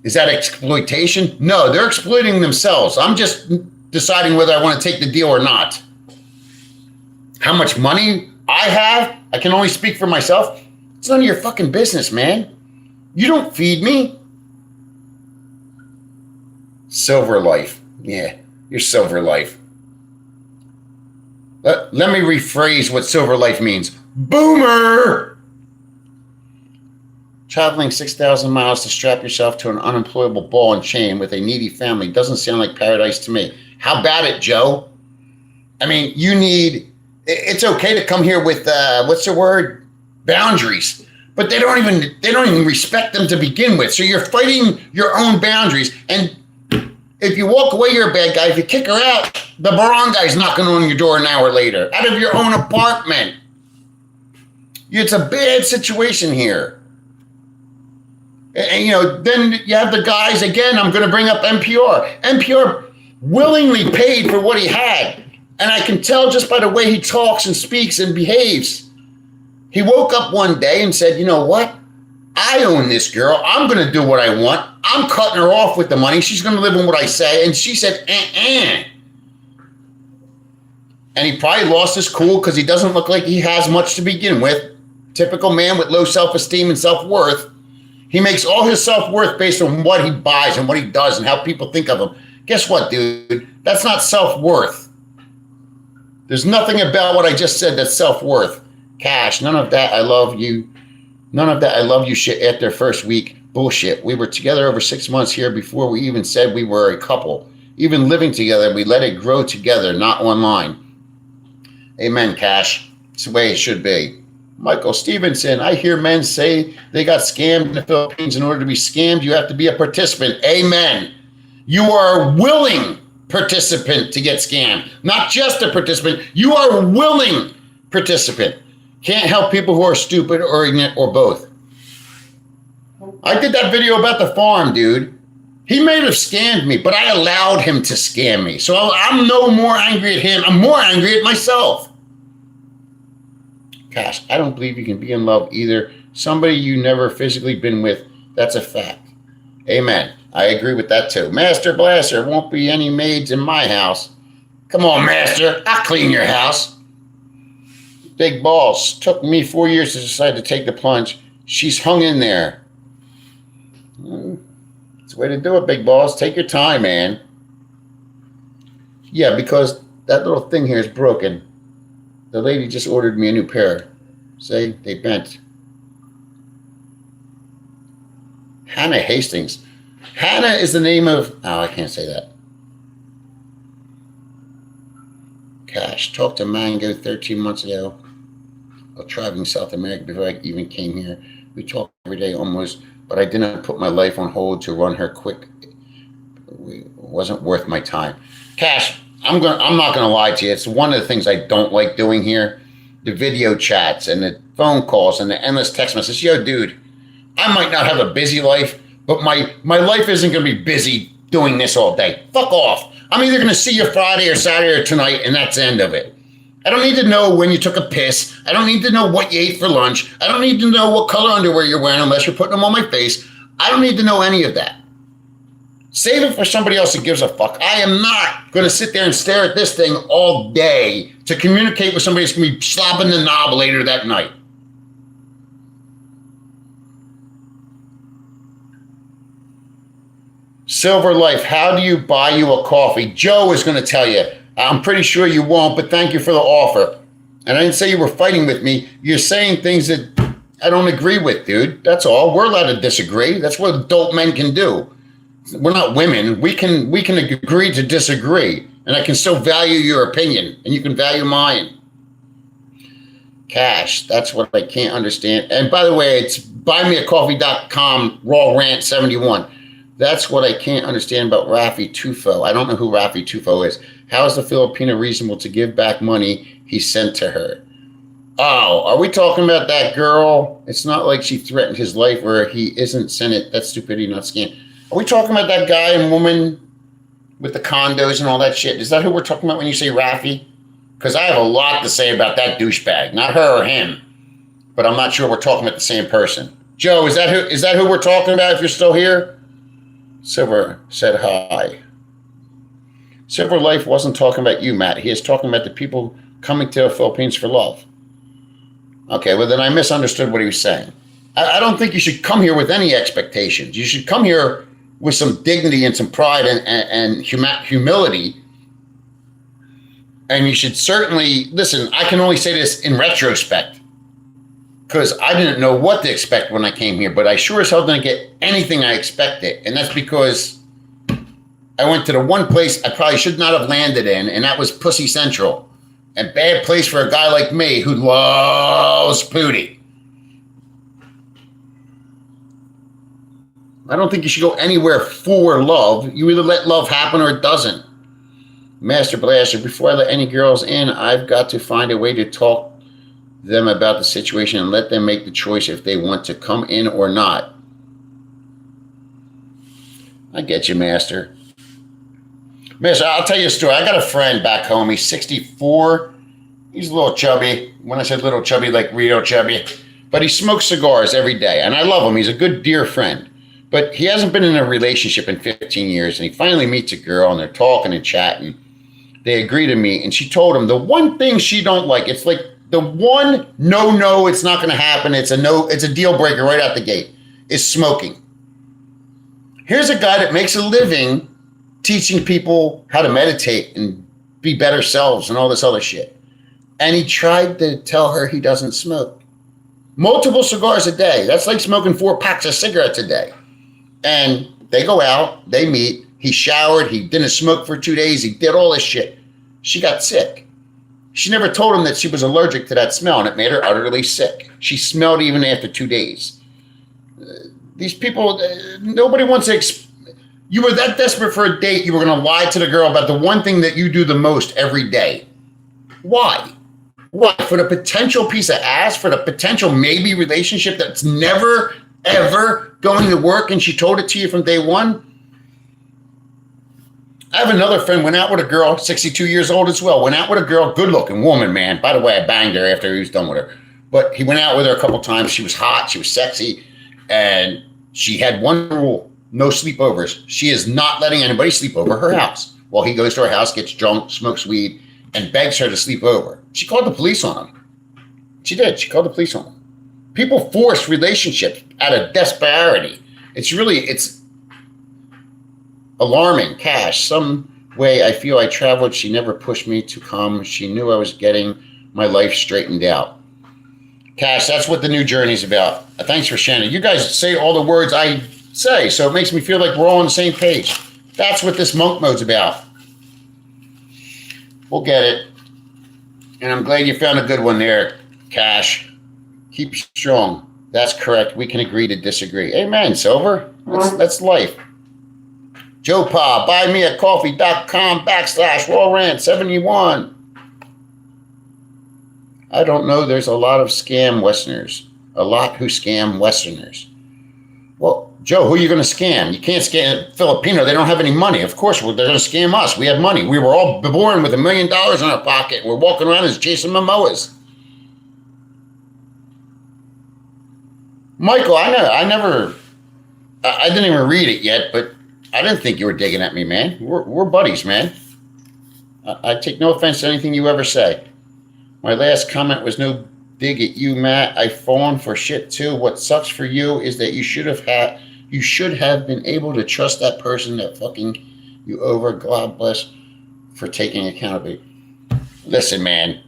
Is that exploitation? No, they're exploiting themselves. I'm just deciding whether I want to take the deal or not. How much money I have, I can only speak for myself. It's none of your fucking business, man. You don't feed me. Silver life. Yeah, your silver life. Let me rephrase what silver life means. Boomer! Traveling 6,000 miles to strap yourself to an unemployable ball and chain with a needy family doesn't sound like paradise to me. How about it, Joe? I mean, it's okay to come here with, what's the word? Boundaries. But they don't even respect them to begin with. So you're fighting your own boundaries. And if you walk away, you're a bad guy. If you kick her out, the barangay's knocking on your door an hour later, out of your own apartment. It's a bad situation here. And, then you have the guys, again, I'm going to bring up NPR. NPR willingly paid for what he had. And I can tell just by the way he talks and speaks and behaves. He woke up one day and said, you know what? I own this girl. I'm going to do what I want. I'm cutting her off with the money. She's going to live on what I say. And she said, And he probably lost his cool because he doesn't look like he has much to begin with. Typical man with low self-esteem and self-worth. He makes all his self-worth based on what he buys and what he does and how people think of him. Guess what, dude? That's not self-worth. There's nothing about what I just said that's self-worth. Cash, none of that I love you. None of that I love you shit after first week. Bullshit. We were together over 6 months here before we even said we were a couple. Even living together, we let it grow together, not online. Amen, Cash. It's the way it should be. Michael Stevenson, I hear men say they got scammed in the Philippines. In order to be scammed, you have to be a participant. Amen. You are a willing participant to get scammed. Not just a participant. You are a willing participant. Can't help people who are stupid or ignorant or both. I did that video about the farm, dude. He may have scammed me, but I allowed him to scam me. So I'm no more angry at him. I'm more angry at myself. Gosh, I don't believe you can be in love either. Somebody you never physically been with, that's a fact. Amen. I agree with that too. Master Blaster, won't be any maids in my house. Come on, Master. I'll clean your house. Big Balls. Took me 4 years to decide to take the plunge. She's hung in there. It's the way to do it, Big Balls. Take your time, man. Yeah, because that little thing here is broken. The lady just ordered me a new pair. See, they bent. Hannah Hastings. Hannah is the name of... Oh, I can't say that. Gosh, talked to Mango 13 months ago. While traveling South America before I even came here. We talk every day almost, but I didn't put my life on hold to run her quick. It wasn't worth my time. Cash, I'm not gonna lie to you. It's one of the things I don't like doing here. The video chats and the phone calls and the endless text messages. Yo, dude, I might not have a busy life, but my life isn't gonna be busy doing this all day. Fuck off. I'm either gonna see you Friday or Saturday or tonight, and that's the end of it. I don't need to know when you took a piss. I don't need to know what you ate for lunch. I don't need to know what color underwear you're wearing unless you're putting them on my face. I don't need to know any of that. Save it for somebody else who gives a fuck. I am not going to sit there and stare at this thing all day to communicate with somebody who's going to be slobbing the knob later that night. Silver Life, how do you buy you a coffee? Joe is going to tell you. I'm pretty sure you won't, but thank you for the offer. And I didn't say you were fighting with me. You're saying things that I don't agree with, dude. That's all. We're allowed to disagree. That's what adult men can do. We're not women. We can agree to disagree. And I can still value your opinion, and you can value mine. Cash, that's what I can't understand. And by the way, it's buymeacoffee.com, raw rant 71. That's what I can't understand about Rafi Tufo. I don't know who Rafi Tufo is. How is the Filipino reasonable to give back money he sent to her? Oh, are we talking about that girl? It's not like she threatened his life or he isn't sent it. That's stupidity, not scam. Are we talking about that guy and woman with the condos and all that shit? Is that who we're talking about when you say Rafi? Because I have a lot to say about that douchebag. Not her or him. But I'm not sure we're talking about the same person. Joe, is that who we're talking about if you're still here? Silver said hi. Silver Life wasn't talking about you, Matt. He is talking about the people coming to the Philippines for love. Okay, well then I misunderstood what he was saying. I don't think you should come here with any expectations. You should come here with some dignity and some pride and humility. And you should certainly, listen, I can only say this in retrospect because I didn't know what to expect when I came here, but I sure as hell didn't get anything I expected. And that's because I went to the one place I probably should not have landed in, and that was Pussy Central. A bad place for a guy like me who loves booty. I don't think you should go anywhere for love. You either let love happen or it doesn't. Master Blaster, before I let any girls in, I've got to find a way to talk them about the situation and let them make the choice if they want to come in or not. I get you, Master. Master, I'll tell you a story. I got a friend back home. He's 64. He's a little chubby. When I said little chubby, like real chubby. But he smokes cigars every day, and I love him. He's a good, dear friend. But he hasn't been in a relationship in 15 years, and he finally meets a girl, and they're talking and chatting. They agree to meet, and she told him the one thing she don't like, it's like the one no, it's not going to happen. It's a deal breaker right out the gate, is smoking. Here's a guy that makes a living teaching people how to meditate and be better selves and all this other shit. And he tried to tell her he doesn't smoke. Multiple cigars a day. That's like smoking 4 packs of cigarettes a day. And they go out, they meet. He showered, he didn't smoke for 2 days, he did all this shit. She got sick. She never told him that she was allergic to that smell, and it made her utterly sick. She smelled even after 2 days. These people, nobody wants to... You were that desperate for a date, you were going to lie to the girl about the one thing that you do the most every day. Why? What? For the potential piece of ass? For the potential maybe relationship that's never, ever going to work, and she told it to you from day one? I have another friend, went out with a girl, 62 years old as well, went out with a girl, good looking woman, man. By the way, I banged her after he was done with her. But he went out with her a couple times. She was hot, she was sexy, and she had one rule: no sleepovers. She is not letting anybody sleep over her house. Well, he goes to her house, gets drunk, smokes weed, and begs her to sleep over. She called the police on him. She did. She called the police on him. People force relationships out of desperation. It's alarming. Cash. Some way I feel I traveled. She never pushed me to come. She knew I was getting my life straightened out. Cash, that's what the new journey's about. Thanks for sharing it. You guys say all the words I say, so it makes me feel like we're all on the same page. That's what this monk mode's about. We'll get it. And I'm glad you found a good one there, Cash. Keep strong. That's correct. We can agree to disagree. Amen, Silver. That's life. Joe Pa, buymeacoffee.com/RawRant71. I don't know. There's a lot of scam Westerners. A lot who scam Westerners. Well, Joe, who are you going to scam? You can't scam Filipino. They don't have any money. Of course, they're going to scam us. We have money. We were all born with $1 million in our pocket. We're walking around as Jason Momoas. Michael, I didn't even read it yet, but I didn't think you were digging at me, man. We're buddies, man. I take no offense to anything you ever say. My last comment was no dig at you, Matt. I've fallen for shit too. What sucks for you is that you should have been able to trust that person that fucking you over. God bless for taking accountability. Listen, man,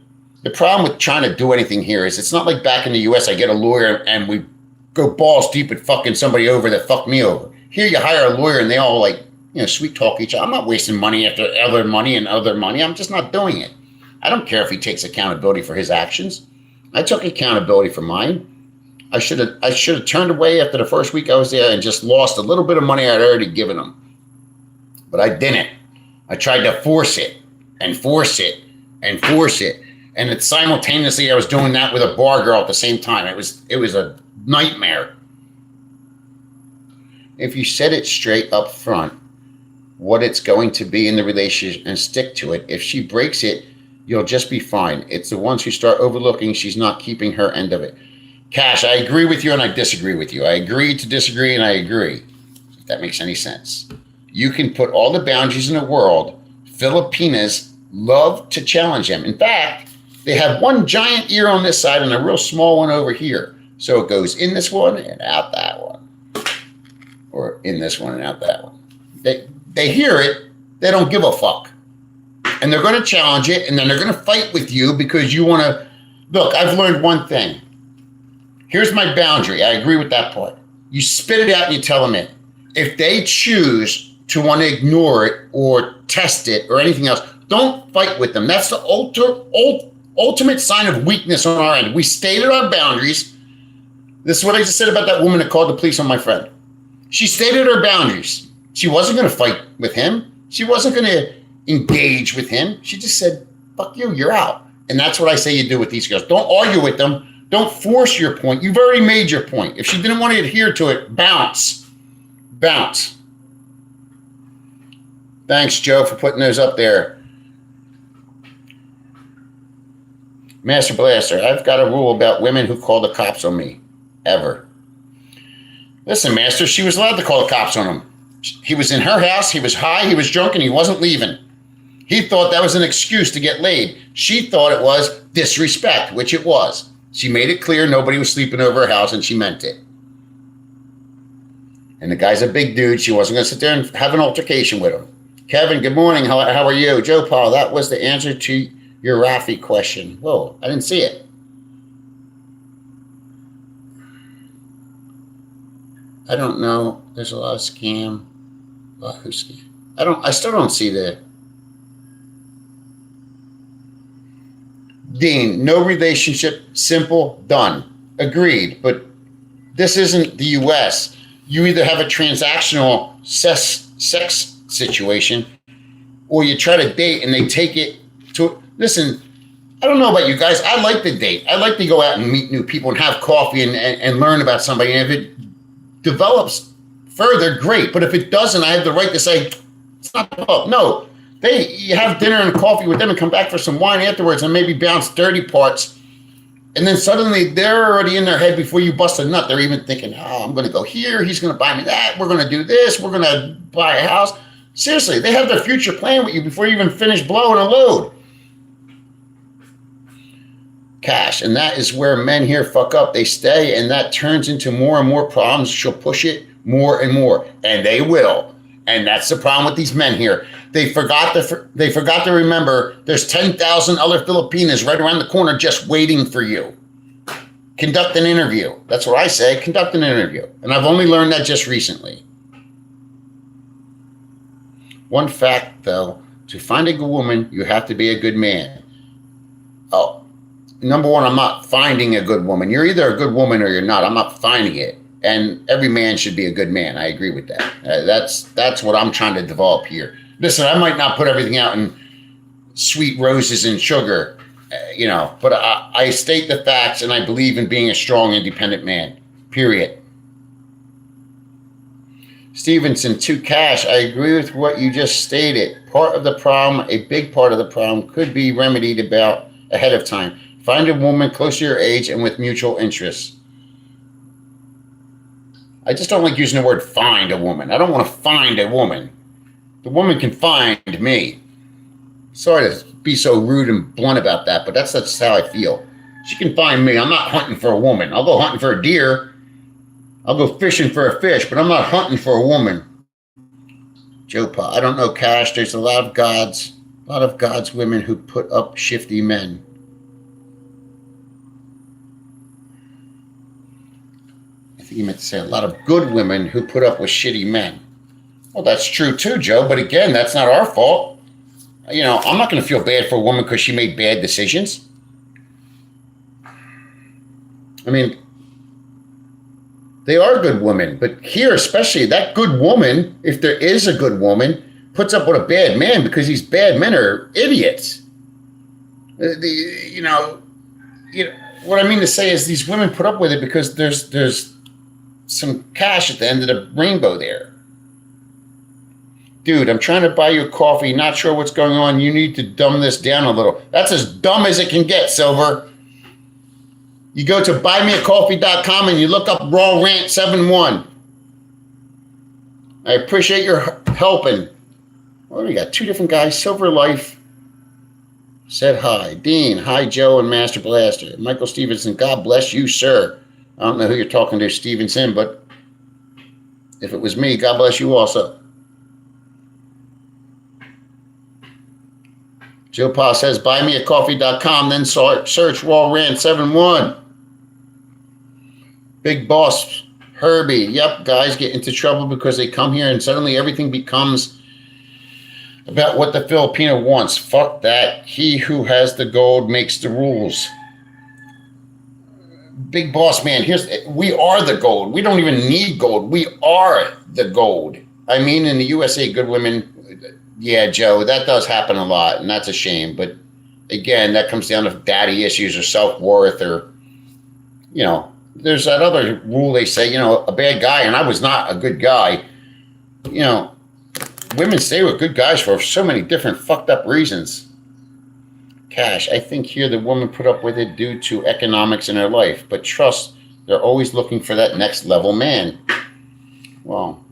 the problem with trying to do anything here is it's not like back in the US I get a lawyer and we go balls deep at fucking somebody over that fucked me over. Here you hire a lawyer and they all sweet talk each other. I'm not wasting money after other money and other money. I'm just not doing it. I don't care if he takes accountability for his actions. I took accountability for mine. I should have turned away after the first week I was there and just lost a little bit of money I'd already given him. But I didn't. I tried to force it and force it and force it. And it's simultaneously I was doing that with a bar girl at the same time. It was a nightmare. If you set it straight up front, what it's going to be in the relationship and stick to it, if she breaks it, you'll just be fine. It's the ones who start overlooking she's not keeping her end of it. Cash, I agree with you and I disagree with you. I agree to disagree and I agree. If that makes any sense. You can put all the boundaries in the world. Filipinas love to challenge them. In fact, they have one giant ear on this side and a real small one over here. So it goes in this one and out that one. Or in this one and out that one. They hear it. They don't give a fuck. And they're going to challenge it, and then they're going to fight with you because you want to. Look, I've learned one thing. Here's my boundary. I agree with that part. You spit it out and you tell them it. If they choose to want to ignore it or test it or anything else, don't fight with them. That's the ultimate sign of weakness on our end. We stated our boundaries. This is what I just said about that woman that called the police on my friend. She stated her boundaries. She wasn't going to fight with him. She wasn't going to engage with him. She just said, fuck you, you're out. And that's what I say you do with these girls. Don't argue with them. Don't force your point. You've already made your point. If she didn't want to adhere to it, bounce. Bounce. Thanks, Joe, for putting those up there. Master Blaster, I've got a rule about women who call the cops on me. Ever. Listen, Master, she was allowed to call the cops on him. He was in her house, he was high, he was drunk, and he wasn't leaving. He thought that was an excuse to get laid. She thought it was disrespect, which it was. She made it clear nobody was sleeping over her house, and she meant it. And the guy's a big dude. She wasn't going to sit there and have an altercation with him. Kevin, good morning. How are you? Joe Paul, that was the answer to your Rafi question. Whoa, I didn't see it. I don't know. There's a lot of scam. I still don't see the Dean, no relationship, simple, done. Agreed. But this isn't the US. You either have a transactional sex situation or you try to date and they take it to, listen, I don't know about you guys. I like to date. I like to go out and meet new people and have coffee and learn about somebody. And if it develops further, great. But if it doesn't, I have the right to say, It's not their fault. No, you have dinner and coffee with them and come back for some wine afterwards and maybe bounce dirty parts. And then suddenly they're already in their head before you bust a nut. They're even thinking, oh, I'm going to go here. He's going to buy me that. We're going to do this. We're going to buy a house. Seriously, they have their future plan with you before you even finish blowing a load. Cash. And that is where men here fuck up. They stay, and that turns into more and more problems. She'll push it more and more, and they will. And that's the problem with these men here. They forgot to remember there's 10,000 other Filipinas right around the corner just waiting for you. Conduct an interview. That's what I say. Conduct an interview. And I've only learned that just recently. One fact, though, to find a good woman, you have to be a good man. Oh, number one, I'm not finding a good woman. You're either a good woman or you're not. I'm not finding it. And every man should be a good man. I agree with that. That's what I'm trying to develop here. Listen, I might not put everything out in sweet roses and sugar, but I state the facts, and I believe in being a strong, independent man, period. Stevenson, to Cash, I agree with what you just stated. Part of the problem, a big part of the problem, could be remedied about ahead of time. Find a woman close to your age and with mutual interests. I just don't like using the word find a woman. I don't want to find a woman. The woman can find me. Sorry to be so rude and blunt about that, but that's how I feel. She can find me. I'm not hunting for a woman. I'll go hunting for a deer. I'll go fishing for a fish, but I'm not hunting for a woman. Joe Pa, I don't know, Cash. There's a lot of God's women who put up shifty men. I think you meant to say a lot of good women who put up with shitty men. Well, that's true too, Joe. But again, that's not our fault. I'm not going to feel bad for a woman because she made bad decisions. I mean, they are good women. But here, especially, that good woman, if there is a good woman, puts up with a bad man because these bad men are idiots. What I mean to say is these women put up with it because there's some cash at the end of the rainbow there. Dude, I'm trying to buy you a coffee. Not sure what's going on. You need to dumb this down a little. That's as dumb as it can get, Silver. You go to buymeacoffee.com and you look up Raw Rant 71. I appreciate your helping. Well, we got two different guys. Silver Life said hi. Dean, hi, Joe and Master Blaster. Michael Stevenson, God bless you, sir. I don't know who you're talking to, Stevenson, but if it was me, God bless you also. Joe Pa says, buymeacoffee.com, then search Raw Rant 71. Big Boss Herbie. Yep, guys get into trouble because they come here and suddenly everything becomes about what the Filipino wants. Fuck that. He who has the gold makes the rules. Big Boss Man, we are the gold. We don't even need gold. We are the gold. I mean, in the USA, good women. Yeah, Joe, that does happen a lot, and that's a shame. But again, that comes down to daddy issues or self-worth or, there's that other rule they say, a bad guy, and I was not a good guy. Women stay with good guys for so many different fucked up reasons. Cash, I think here the woman put up with it due to economics in her life, but trust, they're always looking for that next level man. Well,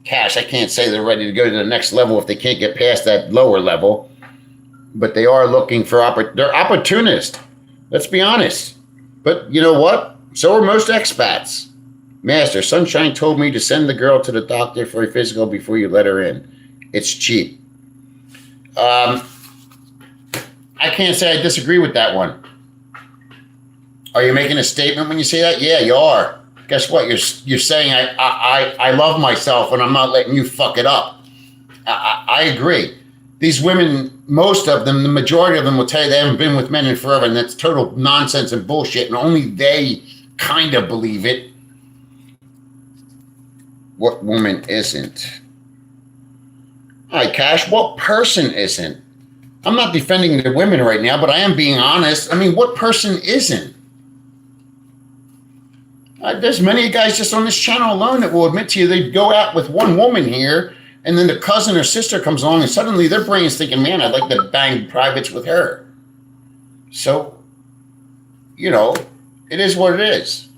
Cash, I can't say they're ready to go to the next level if they can't get past that lower level, but they are looking for they're opportunists. Let's be honest. But you know what? So are most expats. Master, Sunshine told me to send the girl to the doctor for a physical before you let her in. It's cheap. I can't say I disagree with that one. Are you making a statement when you say that? Yeah, you are. Guess what? You're saying I love myself and I'm not letting you fuck it up. I agree. These women, most of them, the majority of them will tell you they haven't been with men in forever, and that's total nonsense and bullshit, and only they kind of believe it. What woman isn't? All right, Cash, what person isn't? I'm not defending the women right now, but I am being honest. I mean, what person isn't? There's many guys just on this channel alone that will admit to you they go out with one woman here And then the cousin or sister comes along and suddenly their brain's thinking, man, I'd like to bang privates with her. So, you know, it is what it is.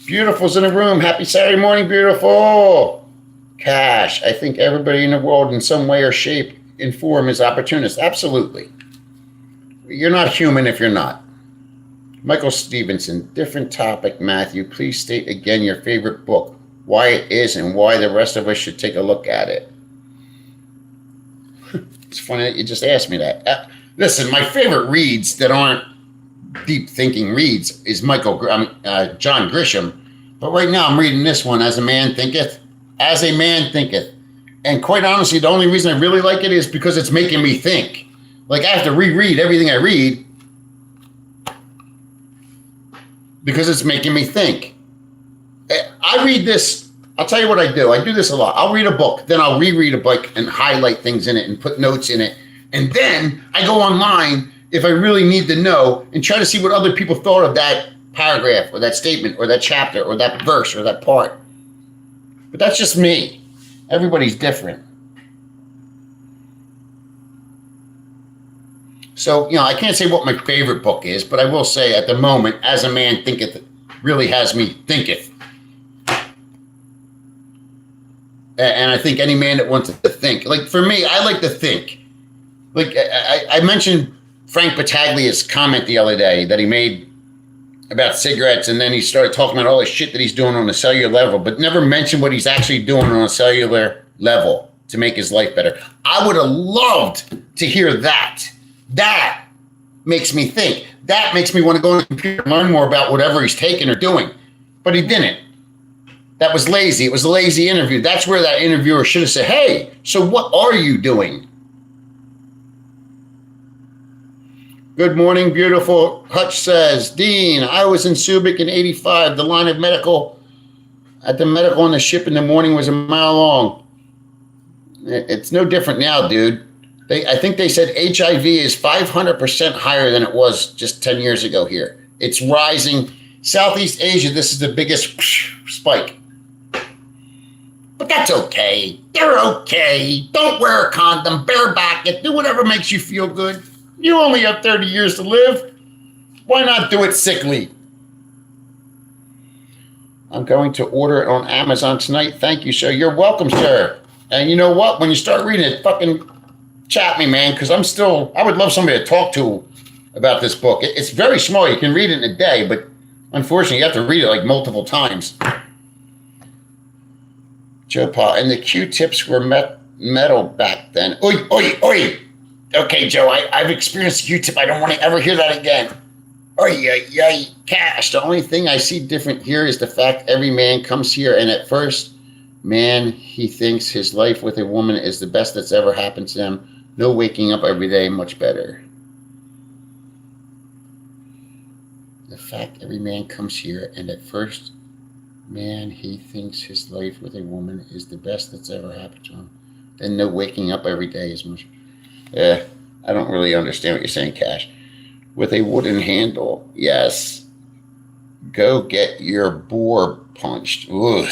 Beautiful's in the room. Happy Saturday morning, beautiful. Cash. I think everybody in the world in some way or shape and form is opportunist. Absolutely. You're not human if you're not. Michael Stevenson, different topic, Matthew. Please state again your favorite book, why it is, and why the rest of us should take a look at it. It's funny that you just asked me that. Listen, my favorite reads that aren't deep thinking reads is John Grisham. But right now I'm reading this one, As a Man Thinketh. As a Man Thinketh. And quite honestly, the only reason I really like it is because it's making me think. Like I have to reread everything I read because it's making me think. I read this. I'll tell you what I do. I do this a lot. I'll read a book, then I'll reread a book and highlight things in it and put notes in it. And then I go online if I really need to know and try to see what other people thought of that paragraph or that statement or that chapter or that verse or that part. But that's just me. Everybody's different. So, you know, I can't say what my favorite book is, but I will say at the moment, As a Man Thinketh really has me thinketh. And I think any man that wants to think, like for me, I like to think. Like I mentioned Frank Battaglia's comment the other day that he made about cigarettes, and then he started talking about all the shit that he's doing on a cellular level, but never mentioned what he's actually doing on a cellular level to make his life better. I would have loved to hear that. That makes me think. That makes me want to go on the computer and learn more about whatever he's taking or doing. But he didn't. That was lazy. It was a lazy interview. That's where that interviewer should have said, hey, so what are you doing? Good morning, beautiful. Hutch says, Dean, I was in Subic in 85. The line of medical at the medical on the ship in the morning was a mile long. It's no different now, dude. I think they said HIV is 500% higher than it was just 10 years ago here. It's rising. Southeast Asia, this is the biggest spike. But that's okay. They're okay. Don't wear a condom. Bareback it. Do whatever makes you feel good. You only have 30 years to live. Why not do it sickly? I'm going to order it on Amazon tonight. Thank you, sir. You're welcome, sir. And you know what? When you start reading it, fucking chat me, man, because I would love somebody to talk to about this book. It's very small. You can read it in a day, but unfortunately, you have to read it like multiple times. Joe Paul, and the Q-tips were metal back then. Oi, oi, oi. Okay, Joe, I've experienced Q-tip. I don't want to ever hear that again. Oi, oi, oi, Cash. The only thing I see different here is the fact every man comes here, and at first, man, he thinks his life with a woman is the best that's ever happened to him. No waking up every day, much better. The fact every man comes here, and at first, man, he thinks his life with a woman is the best that's ever happened to him. Then no waking up every day is much. I don't really understand what you're saying, Cash. With a wooden handle, yes. Go get your boar punched. Ugh.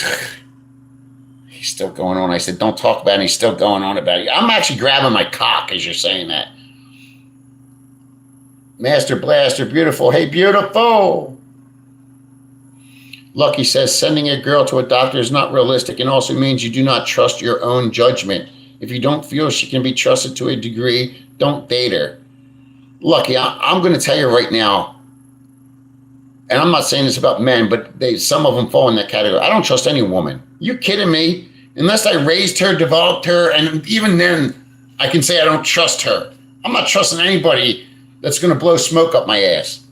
He's still going on. I said, don't talk about it. He's still going on about it. I'm actually grabbing my cock as you're saying that. Master Blaster, beautiful. Hey, beautiful. Lucky says, sending a girl to a doctor is not realistic and also means you do not trust your own judgment. If you don't feel she can be trusted to a degree, don't date her. Lucky, I'm going to tell you right now, and I'm not saying this about men, but some of them fall in that category. I don't trust any woman. You kidding me? Unless I raised her, developed her, and even then, I can say I don't trust her. I'm not trusting anybody that's going to blow smoke up my ass.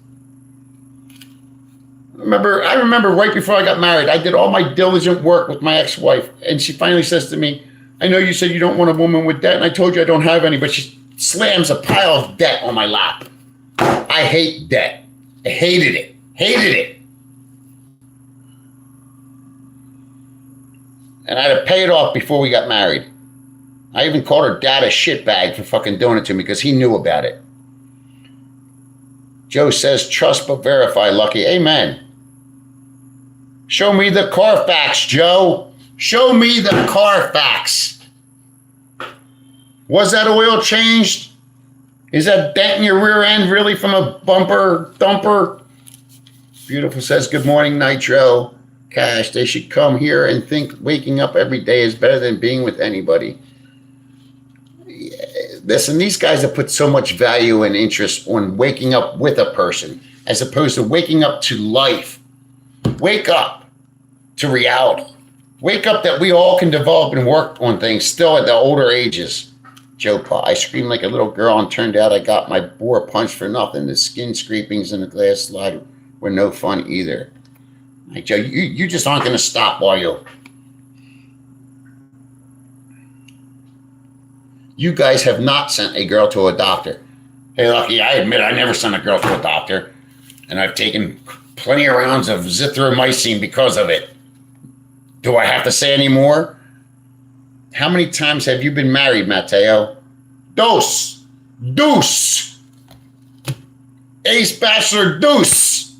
I remember right before I got married, I did all my diligent work with my ex-wife, and she finally says to me, I know you said you don't want a woman with debt, and I told you I don't have any, but she slams a pile of debt on my lap. I hate debt. I hated it. Hated it. And I had to pay it off before we got married. I even called her dad a shitbag for fucking doing it to me because he knew about it. Joe says, trust but verify, Lucky. Amen. Show me the Carfax, Joe. Show me the Carfax. Was that oil changed? Is that dent in your rear end really from a bumper dumper? Beautiful says, good morning, Nitro. Cash, they should come here and think waking up every day is better than being with anybody. Listen, these guys have put so much value and interest on waking up with a person as opposed to waking up to life. Wake up to reality. Wake up that we all can develop and work on things still at the older ages. Joe Pa, I screamed like a little girl and turned out I got my bore punched for nothing. The skin scrapings and the glass slide were no fun either. Like, Joe, you just aren't going to stop, are you? You guys have not sent a girl to a doctor. Hey, Lucky, I admit I never sent a girl to a doctor. And I've taken plenty of rounds of zithromycin because of it. Do I have to say any more? How many times have you been married, Mateo? Dos. Deuce. Ace Bachelor Deuce.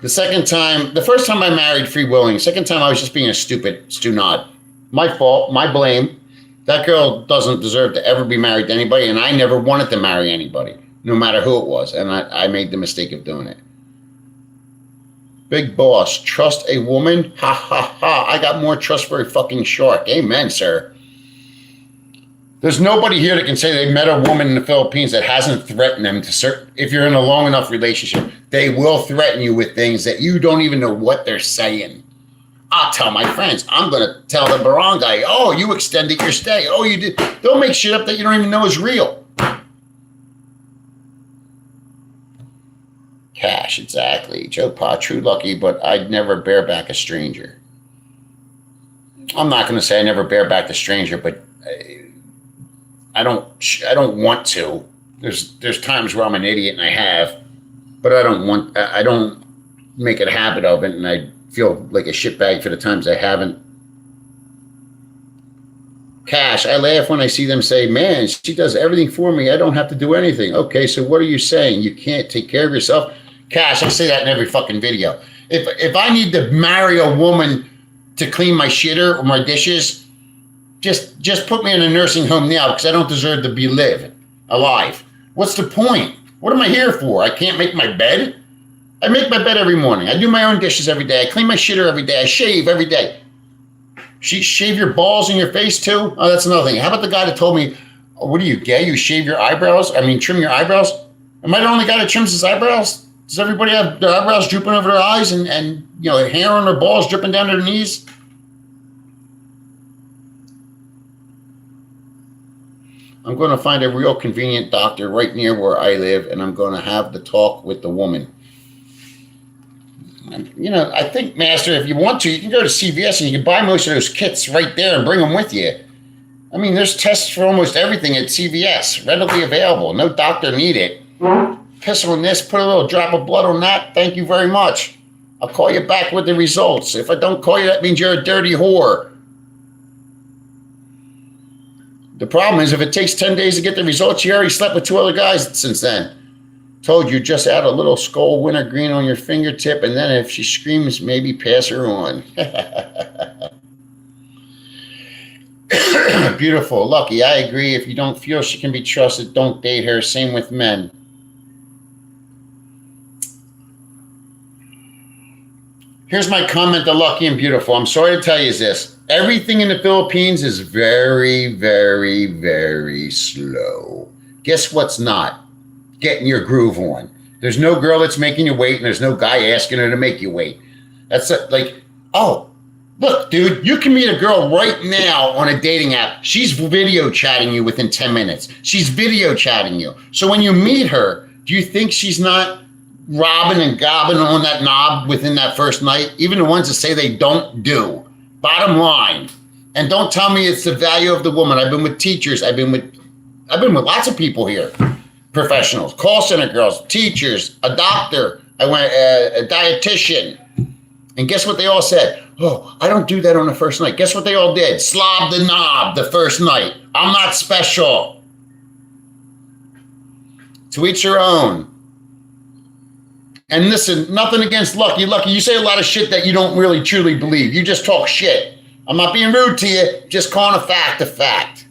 The first time I married Free Willing. Second time I was just being a stupid stu-nod. My fault, my blame. That girl doesn't deserve to ever be married to anybody, and I never wanted to marry anybody, no matter who it was, and I made the mistake of doing it. Big boss, trust a woman? Ha, ha, ha. I got more trust for a fucking shark. Amen, sir. There's nobody here that can say they met a woman in the Philippines that hasn't threatened them if you're in a long enough relationship, they will threaten you with things that you don't even know what they're saying. I'll tell my friends. I'm going to tell the barangay, oh, you extended your stay. Oh, you did. They'll make shit up that you don't even know is real. Cash, exactly. Joe Pa, true Lucky, but I'd never bear back a stranger. I'm not going to say I never bear back a stranger, but I don't want to. There's times where I'm an idiot and I have, but I don't make it a habit of it, and I feel like a shitbag for the times I haven't. Cash, I laugh when I see them say, man, she does everything for me. I don't have to do anything. Okay, so what are you saying? You can't take care of yourself? Cash, I say that in every fucking video. If I need to marry a woman to clean my shitter or my dishes, just put me in a nursing home now because I don't deserve to be alive. What's the point? What am I here for? I can't make my bed? I make my bed every morning. I do my own dishes every day. I clean my shitter every day. I shave every day. Shave your balls in your face too? Oh, that's another thing. How about the guy that told me, oh, what are you, gay? You shave your eyebrows? Trim your eyebrows? Am I the only guy that trims his eyebrows? Does everybody have their eyebrows drooping over their eyes and hair on their balls dripping down to their knees? I'm going to find a real convenient doctor right near where I live, and I'm going to have the talk with the woman. I think, Master, if you want to, you can go to CVS and you can buy most of those kits right there and bring them with you. There's tests for almost everything at CVS, readily available. No doctor needed. Piss on this, put a little drop of blood on that. Thank you very much. I'll call you back with the results. If I don't call you, that means you're a dirty whore. The problem is if it takes 10 days to get the results, you already slept with 2 other guys since then. Told you just add a little skull wintergreen on your fingertip, and then if she screams, maybe pass her on. Beautiful. Lucky, I agree. If you don't feel she can be trusted, don't date her. Same with men. Here's my comment to Lucky and Beautiful. I'm sorry to tell you this. Everything in the Philippines is very, very, very slow. Guess what's not? Getting your groove on. There's no girl that's making you wait, and there's no guy asking her to make you wait. That's oh, look, dude, you can meet a girl right now on a dating app. She's video chatting you within 10 minutes. She's video chatting you. So when you meet her, do you think she's not robbing and gobbing on that knob within that first night? Even the ones that say they don't do. Bottom line. And don't tell me it's the value of the woman. I've been with teachers. I've been with lots of people here. Professionals, call center girls, teachers, a doctor, a dietitian. And guess what they all said? Oh, I don't do that on the first night. Guess what they all did? Slob the knob the first night. I'm not special. To each your own. And listen, nothing against Lucky. Lucky, you say a lot of shit that you don't really truly believe. You just talk shit. I'm not being rude to you, just calling a fact.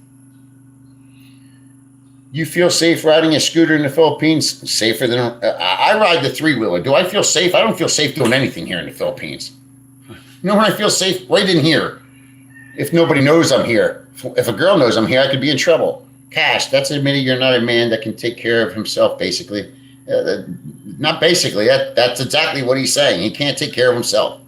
You feel safe riding a scooter in the Philippines? Safer than I ride the three-wheeler. Do I feel safe? I don't feel safe doing anything here in the Philippines. You know when I feel safe? Right in here. If nobody knows I'm here. If a girl knows I'm here, I could be in trouble. Cash, that's admitting you're not a man that can take care of himself, basically. Not basically. That's exactly what he's saying. He can't take care of himself.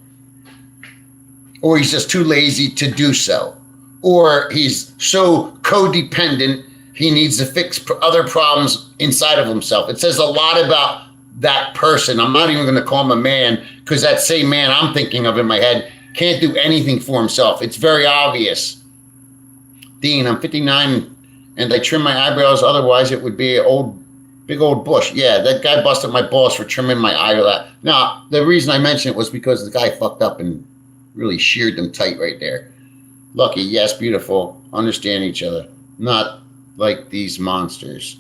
Or he's just too lazy to do so. Or he's so codependent, he needs to fix other problems inside of himself. It says a lot about that person. I'm not even going to call him a man, because that same man I'm thinking of in my head can't do anything for himself. It's very obvious. Dean, I'm 59 and I trim my eyebrows. Otherwise, it would be an big old bush. Yeah, that guy busted my balls for trimming my eyelash. Now, the reason I mentioned it was because the guy fucked up and really sheared them tight right there. Lucky, yes, beautiful. Understand each other. Not like these monsters.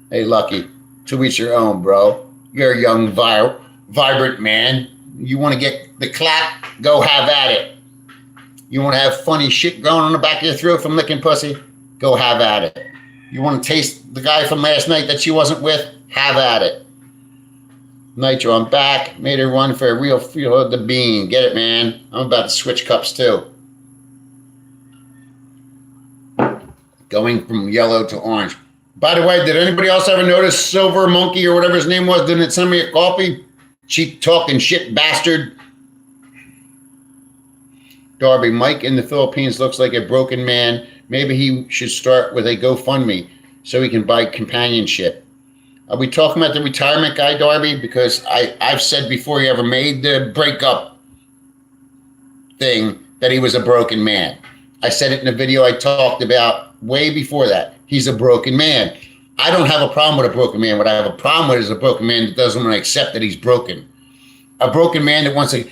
Hey, Lucky, to each your own, bro. You're a young, vibrant man. You want to get the clap? Go have at it. You want to have funny shit going on the back of your throat from licking pussy? Go have at it. You want to taste the guy from last night that she wasn't with? Have at it. Nitro, I'm back. Made her run for a real feel of the bean. Get it, man. I'm about to switch cups, too. Going from yellow to orange. By the way, did anybody else ever notice Silver Monkey or whatever his name was didn't send me a coffee? Cheap talking shit bastard. Darby, Mike in the Philippines looks like a broken man. Maybe he should start with a GoFundMe so he can buy companionship. Are we talking about the retirement guy, Darby? Because I've said before he ever made the breakup thing that he was a broken man. I said it in a video I talked about way before that. He's a broken man. I don't have a problem with a broken man. What I have a problem with is a broken man that doesn't want to accept that he's broken. A broken man that wants to...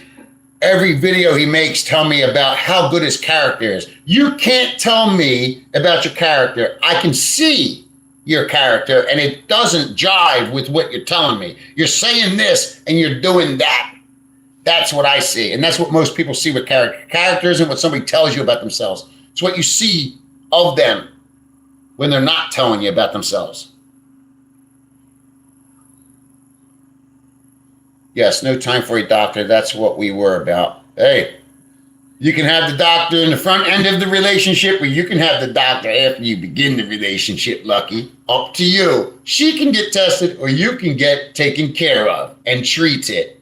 Every video he makes tell me about how good his character is. You can't tell me about your character. I can see your character, and it doesn't jive with what you're telling me. You're saying this, and you're doing that. That's what I see, and that's what most people see with character. Character isn't what somebody tells you about themselves. It's what you see of them when they're not telling you about themselves. Yes, no time for a doctor. That's what we were about. Hey, you can have the doctor in the front end of the relationship, or you can have the doctor after you begin the relationship, Lucky. Up to you. She can get tested, or you can get taken care of and treated.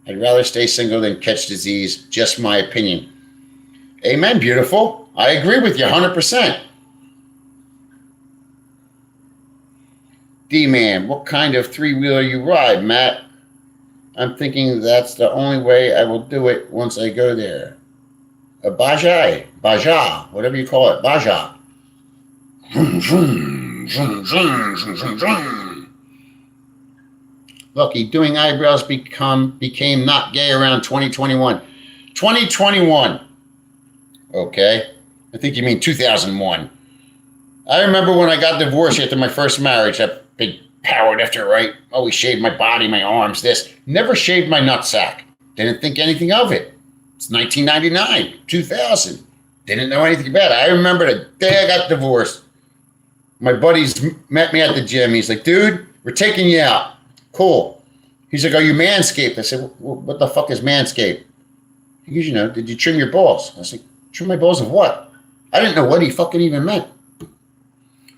I'd rather stay single than catch disease. Just my opinion. Amen, beautiful. I agree with you 100%. D-Man, what kind of three-wheeler you ride, Matt? I'm thinking that's the only way I will do it once I go there. A Baja, whatever you call it, Baja. Lucky, doing eyebrows became not gay around 2021. 2021. Okay. I think you mean 2001. I remember when I got divorced after my first marriage, that big power lifter, right? Always shaved my body, my arms, this. Never shaved my nutsack. Didn't think anything of it. It's 1999, 2000. Didn't know anything about it. I remember the day I got divorced. My buddies met me at the gym. He's like, dude, we're taking you out. Cool. He's like, are you Manscaped? I said, what the fuck is Manscaped? He goes, did you trim your balls? I was like, trim my balls of what? I didn't know what he fucking even meant.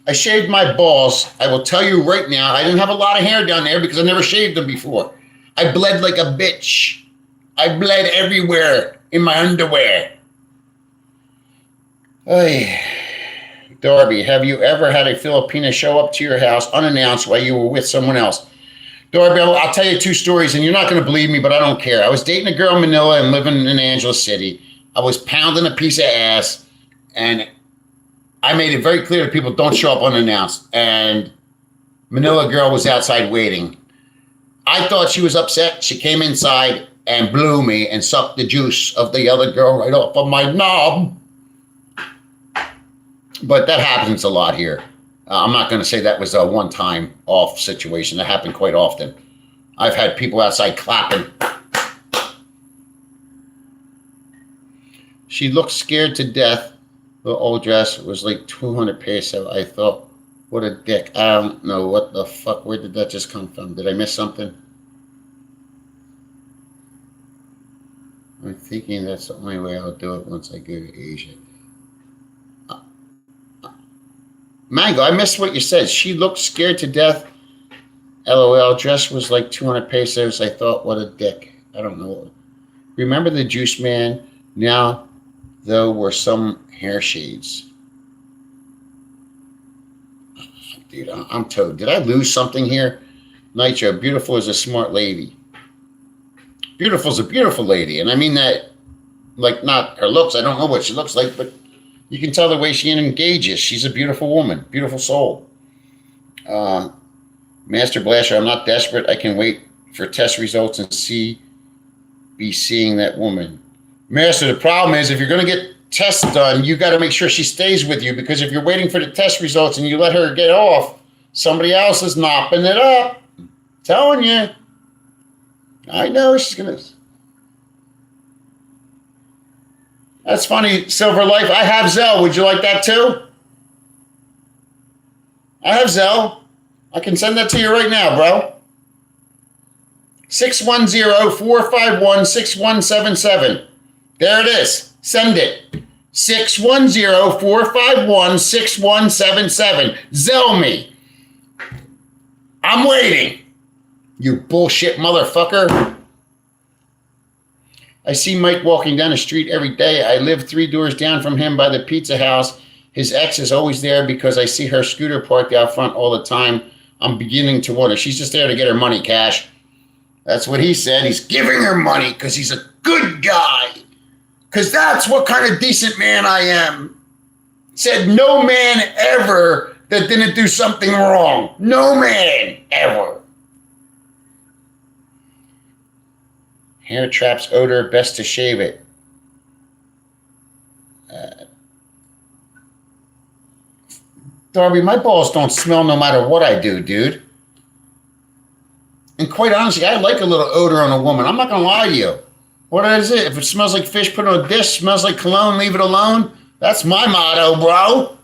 I shaved my balls. I will tell you right now, I didn't have a lot of hair down there because I never shaved them before. I bled like a bitch. I bled everywhere in my underwear. Hey, Darby, have you ever had a Filipina show up to your house unannounced while you were with someone else? Darby, I'll tell you two stories, and you're not going to believe me, but I don't care. I was dating a girl in Manila and living in Angeles City. I was pounding a piece of ass, and I made it very clear to people, don't show up unannounced. And Manila girl was outside waiting. I thought she was upset. She came inside and blew me and sucked the juice of the other girl right off of my knob. But that happens a lot here. I'm not going to say that was a one-time off situation. That happened quite often. I've had people outside clapping. She looked scared to death. The old dress was like 200 peso. I thought, what a dick. I don't know what the fuck. Where did that just come from? Did I miss something? I'm thinking that's the only way I'll do it once I go to Asia. Mango, I missed what you said. She looked scared to death. LOL, dress was like 200 pesos. I thought, what a dick. I don't know. Remember the juice man? Now, though, were some hair shades. Dude, I'm toad. Did I lose something here? Nitro, beautiful is a smart lady. Beautiful's a beautiful lady. And I mean that, like, not her looks. I don't know what she looks like, but you can tell the way she engages. She's a beautiful woman, beautiful soul. Master Blaster, I'm not desperate. I can wait for test results and be seeing that woman. Master, the problem is if you're going to get tests done, you got to make sure she stays with you, because if you're waiting for the test results and you let her get off, somebody else is knopping it up. I'm telling you. I know she's going to. That's funny, Silver Life. I have Zelle. Would you like that too? I have Zelle. I can send that to you right now, bro. 610-451-6177. There it is. Send it. 610-451-6177. Zelle me. I'm waiting. You bullshit motherfucker. I see Mike walking down the street every day. I live 3 doors down from him by the pizza house. His ex is always there because I see her scooter parked out front all the time. I'm beginning to wonder. She's just there to get her money, Cash. That's what he said. He's giving her money because he's a good guy. Because that's what kind of decent man I am. Said no man ever that didn't do something wrong. No man ever. Hair traps odor, best to shave it. Darby, my balls don't smell no matter what I do, dude. And quite honestly, I like a little odor on a woman. I'm not going to lie to you. What is it? If it smells like fish, put it on a dish. Smells like cologne, leave it alone. That's my motto, bro.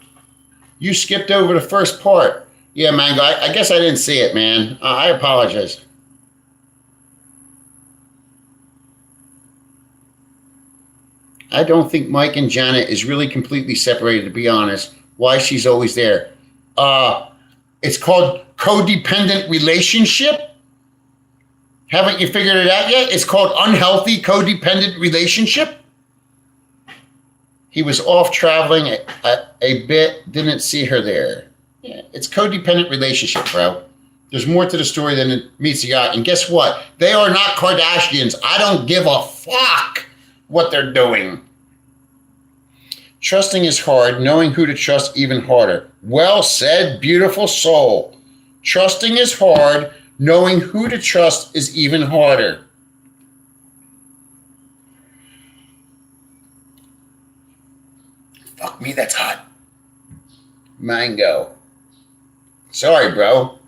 You skipped over the first part. Yeah, Mango, I guess I didn't see it, man. I apologize. I don't think Mike and Janet is really completely separated, to be honest. Why she's always there. It's called codependent relationship. Haven't you figured it out yet? It's called unhealthy codependent relationship. He was off traveling a bit, didn't see her there. Yeah, it's codependent relationship, bro. There's more to the story than it meets the eye. And guess what? They are not Kardashians. I don't give a fuck what they're doing. Trusting is hard, knowing who to trust even harder. Well said, beautiful soul. Trusting is hard, knowing who to trust is even harder. Fuck me, that's hot. Mango. Sorry, bro.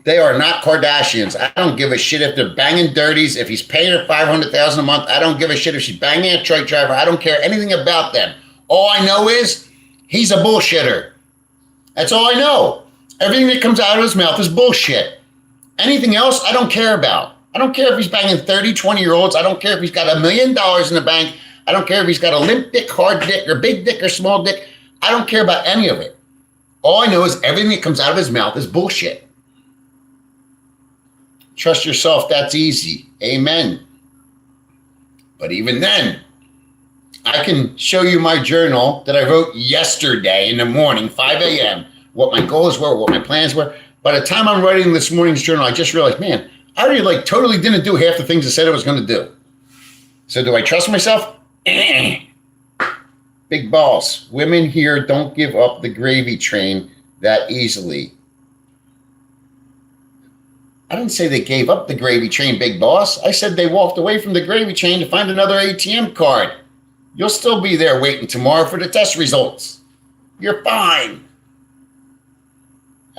They are not Kardashians. I don't give a shit if they're banging dirties. If he's paying her $500,000 a month, I don't give a shit if she's banging a truck driver. I don't care anything about them. All I know is he's a bullshitter. That's all I know. Everything that comes out of his mouth is bullshit. Anything else, I don't care about. I don't care if he's banging 30, 20-year-olds. I don't care if he's got $1 million in the bank. I don't care if he's got a limp dick, hard dick, or big dick, or small dick. I don't care about any of it. All I know is everything that comes out of his mouth is bullshit. Trust yourself, that's easy. Amen. But even then, I can show you my journal that I wrote yesterday in the morning, 5 a.m., what my goals were, what my plans were. By the time I'm writing this morning's journal, I just realized, man, I already totally didn't do half the things I said I was going to do. So do I trust myself? Big balls. Women here don't give up the gravy train that easily. I didn't say they gave up the gravy train, big boss. I said they walked away from the gravy train to find another ATM card. You'll still be there waiting tomorrow for the test results. You're fine.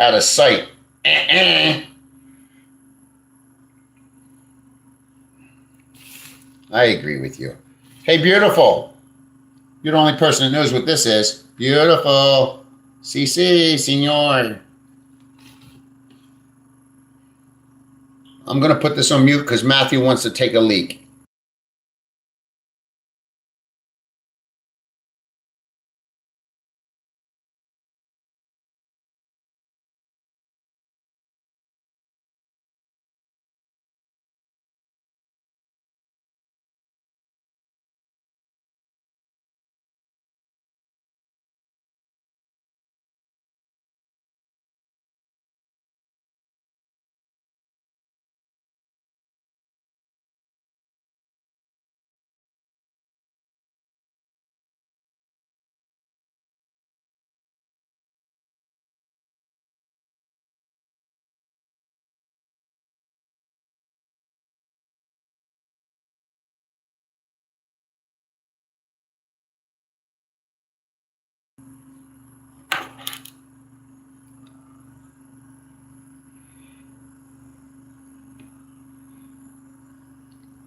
out of sight. I agree with you. Hey, beautiful. You're the only person that knows what this is. Beautiful. CC, senor. I'm going to put this on mute because Matthew wants to take a leak.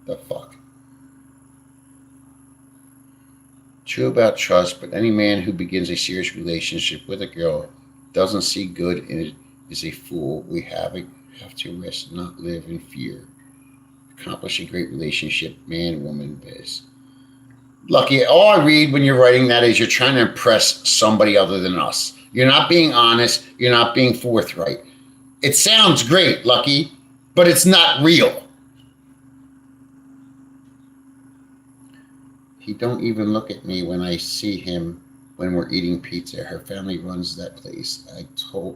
The fuck? True about trust, but any man who begins a serious relationship with a girl doesn't see good in it is a fool. We have to risk, not live in fear. Accomplish a great relationship, man, woman, biz. Lucky, all I read when you're writing that is you're trying to impress somebody other than us. You're not being honest. You're not being forthright. It sounds great, Lucky, but it's not real. He don't even look at me when I see him when we're eating pizza. Her family runs that place. I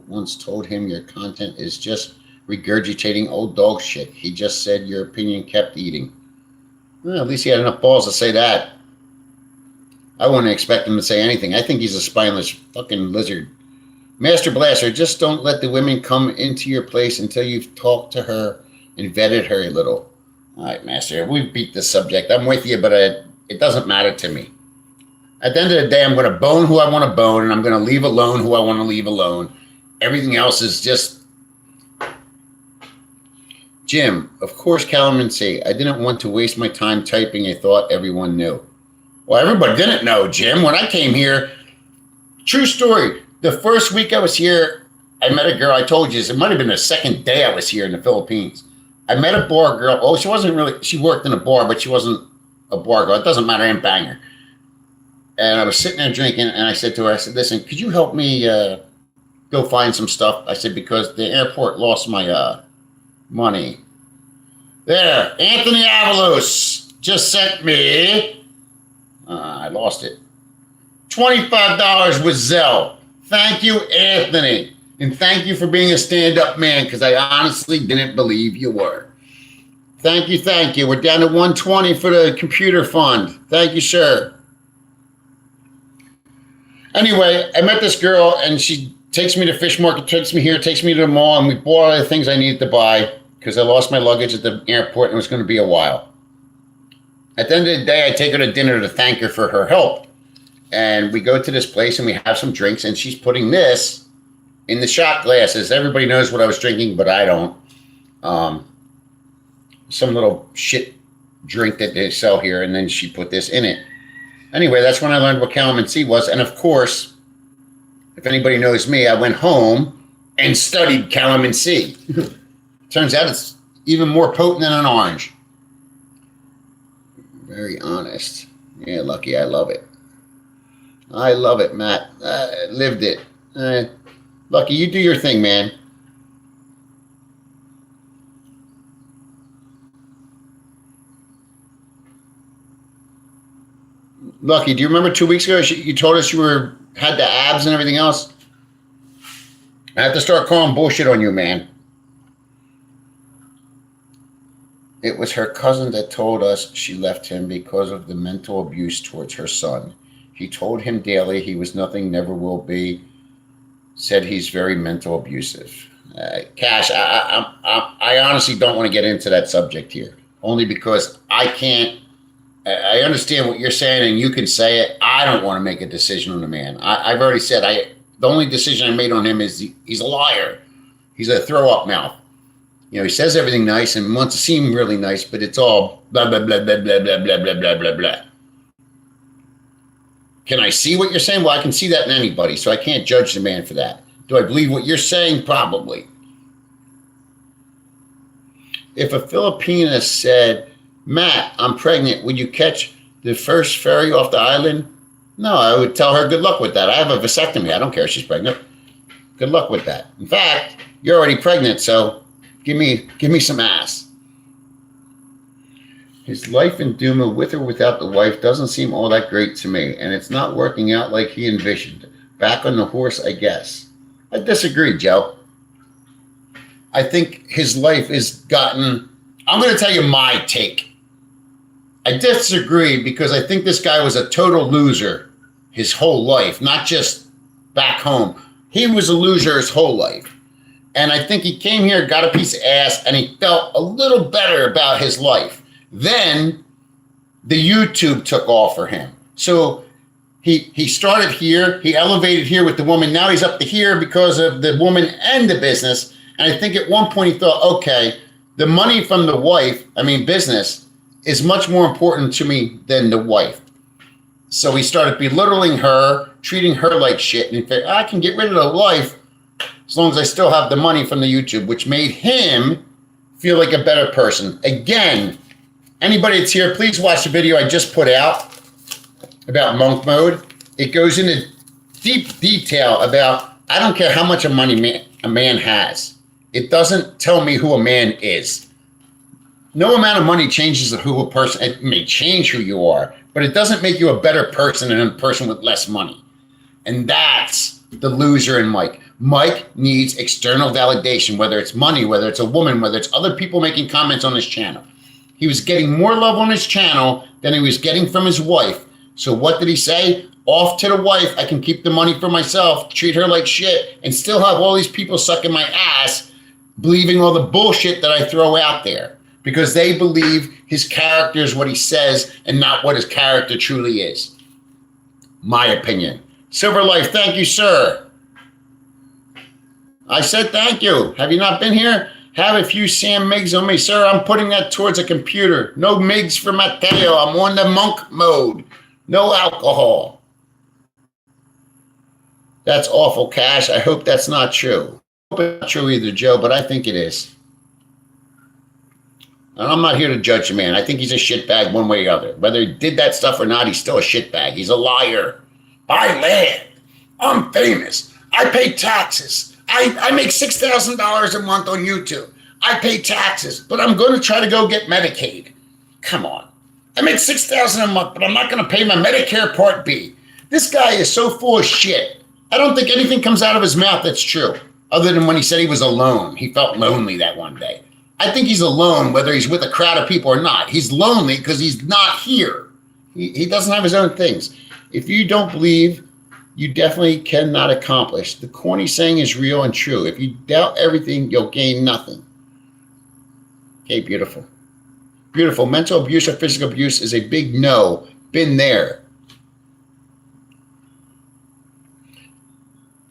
once told him your content is just regurgitating old dog shit. He just said your opinion kept eating. Well, at least he had enough balls to say that. I wouldn't expect him to say anything. I think he's a spineless fucking lizard. Master Blaster, just don't let the women come into your place until you've talked to her and vetted her a little. All right, Master, we beat the subject. I'm with you, but it doesn't matter to me. At the end of the day, I'm going to bone who I want to bone, and I'm going to leave alone who I want to leave alone. Everything else is just... Jim, of course, Calaman say, I didn't want to waste my time typing a thought everyone knew. Well, everybody didn't know, Jim. When I came here, true story, the first week I was here, I met a girl. I told you, it might have been the second day I was here in the Philippines. I met a bar girl. Oh, she wasn't really, she worked in a bar, but she wasn't a bar girl. It doesn't matter. I didn't bang her. And I was sitting there drinking, and I said to her, I said, listen, could you help me go find some stuff? I said, because the airport lost my money. There, Anthony Avalos just sent me, I lost it, $25 with Zelle. Thank you, Anthony. And thank you for being a stand-up man, because I honestly didn't believe you were. Thank you, thank you. We're down to $120 for the computer fund. Thank you, sir. Anyway, I met this girl, and she takes me to Fish Market, takes me here, takes me to the mall, and we bought all the things I needed to buy because I lost my luggage at the airport, and it was going to be a while. At the end of the day, I take her to dinner to thank her for her help. And we go to this place, and we have some drinks, and she's putting this in the shot glasses. Everybody knows what I was drinking, but I don't. Some little shit drink that they sell here, and then she put this in it. Anyway, that's when I learned what calamansi was. And of course, if anybody knows me, I went home and studied calamansi. Turns out it's even more potent than an orange. Very honest. Yeah, Lucky, I love it. I love it, Matt. I lived it. Lucky, you do your thing, man. Lucky, do you remember 2 weeks ago you told us you had the abs and everything else? I have to start calling bullshit on you, man. It was her cousin that told us she left him because of the mental abuse towards her son. He told him daily he was nothing, never will be. Said he's very mental abusive. Cash, I honestly don't want to get into that subject here. Only because I can't. understand what you're saying, and you can say it. I don't want to make a decision on a man. I've already said The only decision I made on him is he's a liar. He's a throw up mouth. You know, he says everything nice and wants to seem really nice, but it's all blah, blah, blah, blah, blah, blah, blah, blah, blah, blah, blah. Can I see what you're saying? Well, I can see that in anybody, so I can't judge the man for that. Do I believe what you're saying? Probably. If a Filipina said, Matt, I'm pregnant, would you catch the first ferry off the island? No, I would tell her good luck with that. I have a vasectomy. I don't care if she's pregnant. Good luck with that. In fact, you're already pregnant, so give me some ass. His life in Duma, with or without the wife, doesn't seem all that great to me, and it's not working out like he envisioned. Back on the horse, I guess. I disagree, Joe. I think his life has gotten... I'm going to tell you my take. I disagree because I think this guy was a total loser his whole life, not just back home. He was a loser his whole life. And I think he came here, got a piece of ass, and he felt a little better about his life. Then the YouTube took off for him. So he started here, he elevated here with the woman. Now he's up to here because of the woman and the business. And I think at one point he thought, okay, the money from the wife, business, is much more important to me than the wife. So he started belittling her, treating her like shit. And he said, I can get rid of the life as long as I still have the money from the YouTube, which made him feel like a better person. Again, anybody that's here, please watch the video I just put out about monk mode. It goes into deep detail about, I don't care how much money a man has. It doesn't tell me who a man is. No amount of money changes who a person, it may change who you are, but it doesn't make you a better person than a person with less money. And that's the loser in Mike. Mike needs external validation, whether it's money, whether it's a woman, whether it's other people making comments on his channel. He was getting more love on his channel than he was getting from his wife. So what did he say? Off to the wife. I can keep the money for myself, treat her like shit, and still have all these people sucking my ass, believing all the bullshit that I throw out there. Because they believe his character is what he says and not what his character truly is. My opinion. Silver Life, thank you, sir. I said thank you. Have you not been here? Have a few Sam Migs on me. Sir, I'm putting that towards a computer. No Migs for Mateo. I'm on the monk mode. No alcohol. That's awful, Cash. I hope that's not true. I hope it's not true either, Joe, but I think it is. And I'm not here to judge a man. I think he's a shitbag one way or the other. Whether he did that stuff or not, he's still a shitbag. He's a liar. Buy land. I'm famous. I pay taxes. I make $6,000 a month on YouTube. I pay taxes, but I'm going to try to go get Medicaid. Come on. I make $6,000 a month, but I'm not going to pay my Medicare Part B. This guy is so full of shit. I don't think anything comes out of his mouth that's true, other than when he said he was alone. He felt lonely that one day. I think he's alone, whether he's with a crowd of people or not. He's lonely because he's not here. He doesn't have his own things. If you don't believe, you definitely cannot accomplish. The corny saying is real and true. If you doubt everything, you'll gain nothing. Okay, beautiful. Beautiful. Mental abuse or physical abuse is a big no. Been there.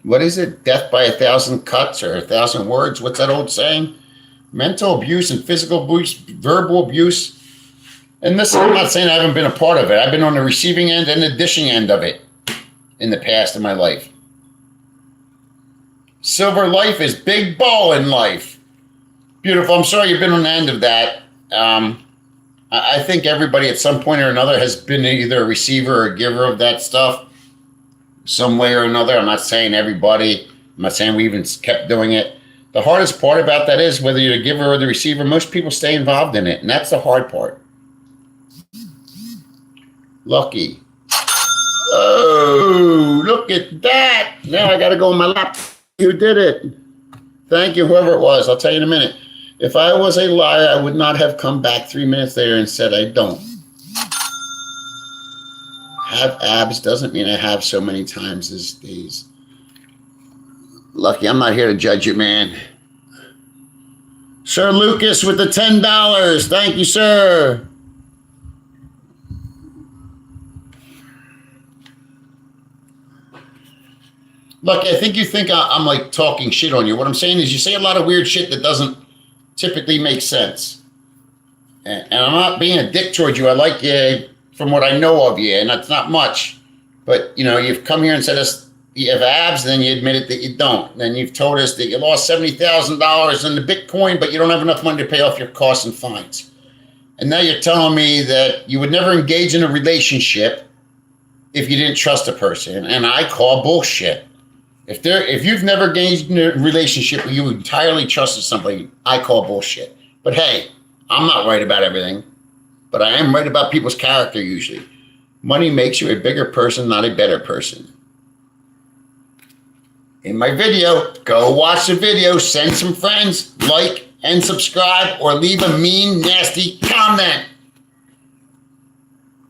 What is it? Death by 1,000 cuts or 1,000 words? What's that old saying? Mental abuse and physical abuse, verbal abuse. And this, I'm not saying I haven't been a part of it. I've been on the receiving end and the dishing end of it in the past in my life. Silver Life is big ball in life. Beautiful. I'm sorry you've been on the end of that. I think everybody at some point or another has been either a receiver or a giver of that stuff some way or another. I'm not saying everybody. I'm not saying we even kept doing it. The hardest part about that is whether you're the giver or the receiver, most people stay involved in it, and that's the hard part. Lucky. Oh, look at that. Now I got to go on my lap. You did it. Thank you, whoever it was. I'll tell you in a minute. If I was a liar, I would not have come back 3 minutes later and said I don't. Have abs doesn't mean I have so many times as these. Lucky, I'm not here to judge you, man. Sir Lucas with the $10. Thank you, sir. Look, I think you think I'm like talking shit on you. What I'm saying is you say a lot of weird shit that doesn't typically make sense. And I'm not being a dick towards you. I like you from what I know of you, and that's not much. But, you know, you've come here and said us you have abs, and then you admit it that you don't. And then you've told us that you lost $70,000 in the Bitcoin, but you don't have enough money to pay off your costs and fines. And now you're telling me that you would never engage in a relationship if you didn't trust a person. And I call bullshit. If you've never engaged in a relationship where you entirely trusted somebody, I call bullshit. But hey, I'm not right about everything, but I am right about people's character usually. Money makes you a bigger person, not a better person. In my video, go watch the video, send some friends, like and subscribe, or leave a mean, nasty comment.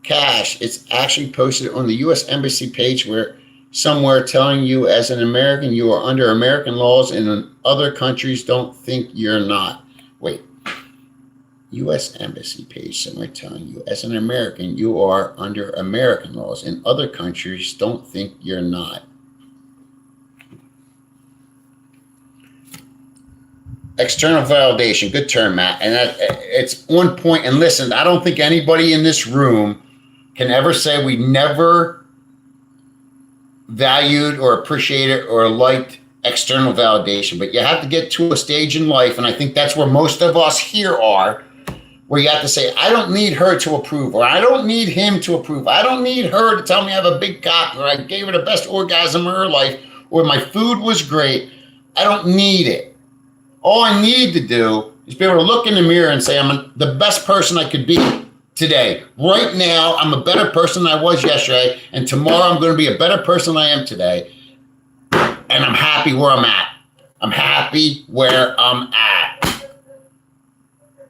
Cash, it's actually posted on the U.S. Embassy page where somewhere telling you as an American you are under American laws and in other countries don't think you're not. Wait. U.S. Embassy page somewhere telling you as an American you are under American laws and other countries don't think you're not. External validation, good term, Matt. And it's on point. And listen, I don't think anybody in this room can ever say we never valued or appreciated or liked external validation. But you have to get to a stage in life, and I think that's where most of us here are, where you have to say, I don't need her to approve, or I don't need him to approve. I don't need her to tell me I have a big cock, or I gave her the best orgasm of her life, or my food was great. I don't need it. All I need to do is be able to look in the mirror and say, I'm the best person I could be today. Right now, I'm a better person than I was yesterday, and tomorrow I'm going to be a better person than I am today, and I'm happy where I'm at. I'm happy where I'm at.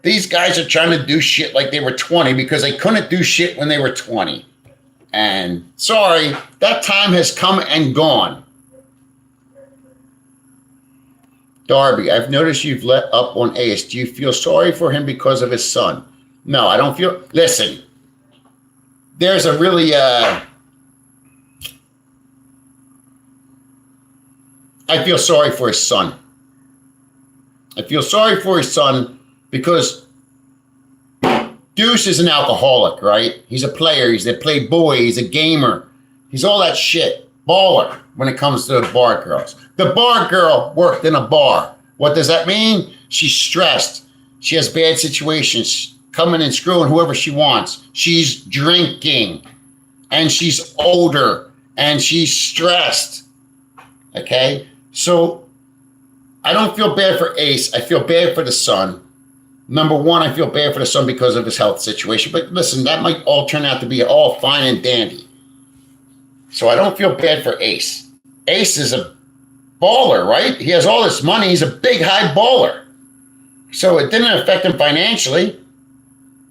These guys are trying to do shit like they were 20 because they couldn't do shit when they were 20. And sorry, that time has come and gone. Darby, I've noticed you've let up on Ace. Do you feel sorry for him because of his son? No, I don't feel... Listen, there's a really... I feel sorry for his son. I feel sorry for his son because Deuce is an alcoholic, right? He's a player. He's a playboy. He's a gamer. He's all that shit. Baller when it comes to the bar girls. The bar girl worked in a bar. What does that mean? She's stressed. She has bad situations, coming and screwing whoever she wants. She's drinking, and she's older, and she's stressed. Okay? So I don't feel bad for Ace. I feel bad for the son. Number one, I feel bad for the son because of his health situation. But listen, that might all turn out to be all fine and dandy. So I don't feel bad for Ace. Ace is a baller, right? He has all this money. He's a big, high baller. So it didn't affect him financially.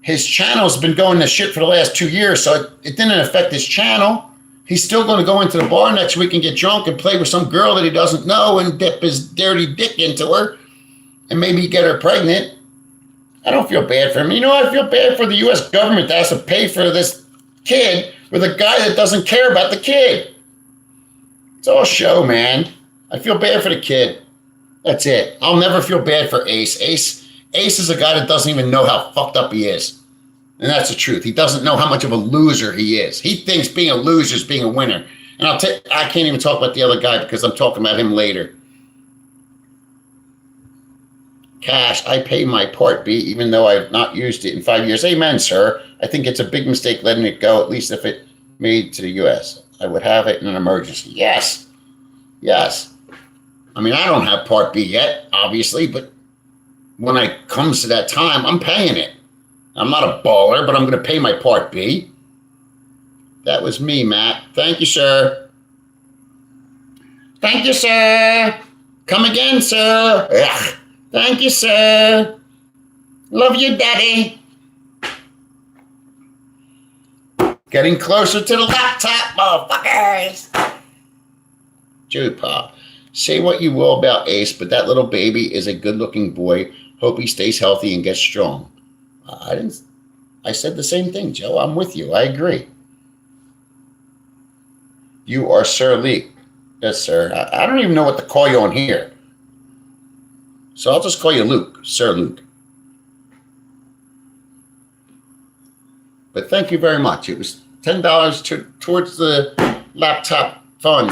His channel's been going to shit for the last 2 years, so it didn't affect his channel. He's still going to go into the bar next week and get drunk and play with some girl that he doesn't know and dip his dirty dick into her and maybe get her pregnant. I don't feel bad for him. You know, I feel bad for the U.S. government that has to pay for this kid with a guy that doesn't care about the kid. It's all show, man. I feel bad for the kid. That's it. I'll never feel bad for Ace. Ace is a guy that doesn't even know how fucked up he is. And that's the truth. He doesn't know how much of a loser he is. He thinks being a loser is being a winner. And I can't even talk about the other guy because I'm talking about him later. Cash, I pay my Part B even though I've not used it in 5 years. Amen, sir. I think it's a big mistake letting it go, at least if it made to the U.S. I would have it in an emergency. Yes. Yes. I mean, I don't have Part B yet, obviously, but when it comes to that time, I'm paying it. I'm not a baller, but I'm going to pay my Part B. That was me, Matt. Thank you, sir. Thank you, sir. Come again, sir. Ugh. Thank you, sir. Love you, Daddy. Getting closer to the laptop, motherfuckers. Jude Pop, say what you will about Ace, but that little baby is a good-looking boy. Hope he stays healthy and gets strong. I said the same thing, Joe. I'm with you. I agree. You are Sir Lee. Yes, sir. I don't even know what to call you on here. So I'll just call you Luke, Sir Luke. But thank you very much. It was $10 towards the laptop fund.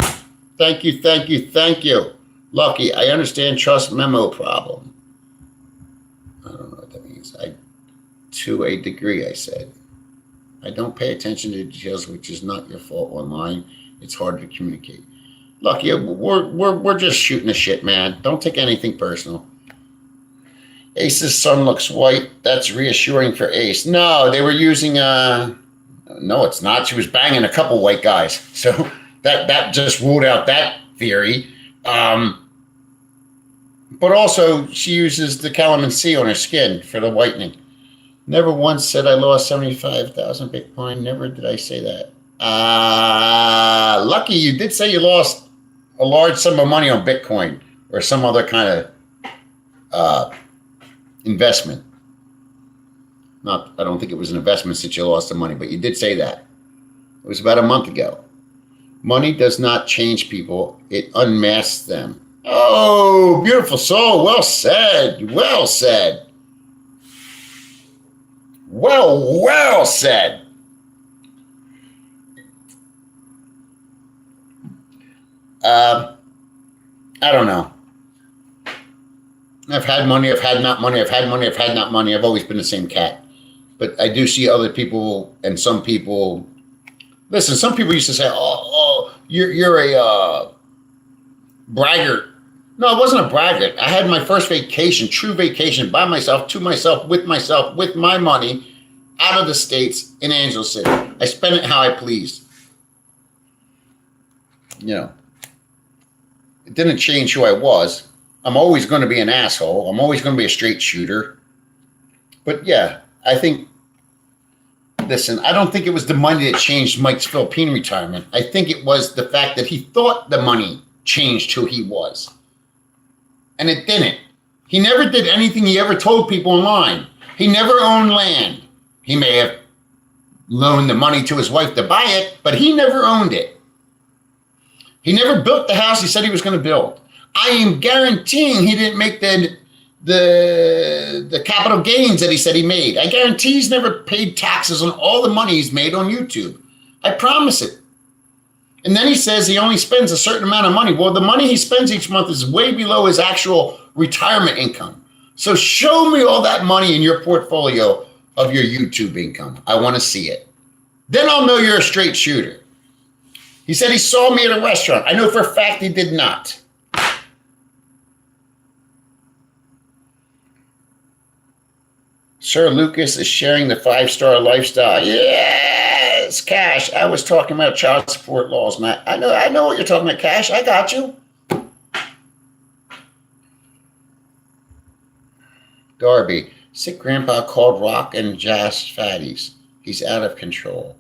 Thank you, thank you, thank you. Lucky, I understand trust memo problem. I don't know what that means. To a degree, I said. I don't pay attention to details, which is not your fault online. It's hard to communicate. Lucky, we're just shooting the shit, man. Don't take anything personal. Ace's son looks white. That's reassuring for Ace. No, they were using no, it's not. She was banging a couple white guys. So that just ruled out that theory. But also she uses the Calamin C on her skin for the whitening. Never once said I lost 75,000 Bitcoin. Never did I say that. Lucky, you did say you lost a large sum of money on Bitcoin or some other kind of investment. I don't think it was an investment since you lost the money, but you did say that. It was about a month ago. Money does not change people. It unmasks them. Oh, beautiful soul. Well said. Well said. Well said. I don't know. I've had money, I've had not money, I've had money, I've had not money. I've always been the same cat. But I do see other people and some people. Listen, some people used to say, you're a braggart. No, I wasn't a braggart. I had my first vacation, true vacation, by myself, to myself, with my money, out of the States in Angel City. I spent it how I pleased. You know, it didn't change who I was. I'm always going to be an asshole. I'm always going to be a straight shooter. But yeah, I think, listen, I don't think it was the money that changed Mike's Philippine retirement. I think it was the fact that he thought the money changed who he was. And it didn't. He never did anything he ever told people online. He never owned land. He may have loaned the money to his wife to buy it, but he never owned it. He never built the house he said he was going to build. I am guaranteeing he didn't make the capital gains that he said he made. I guarantee he's never paid taxes on all the money he's made on YouTube. I promise it. And then he says he only spends a certain amount of money. Well, the money he spends each month is way below his actual retirement income. So show me all that money in your portfolio of your YouTube income. I want to see it. Then I'll know you're a straight shooter. He said he saw me at a restaurant. I know for a fact he did not. Sir Lucas is sharing the 5-star lifestyle. Yes, Cash. I was talking about child support laws, Matt. I know what you're talking about, Cash. I got you. Darby, sick grandpa called rock and jazz fatties. He's out of control.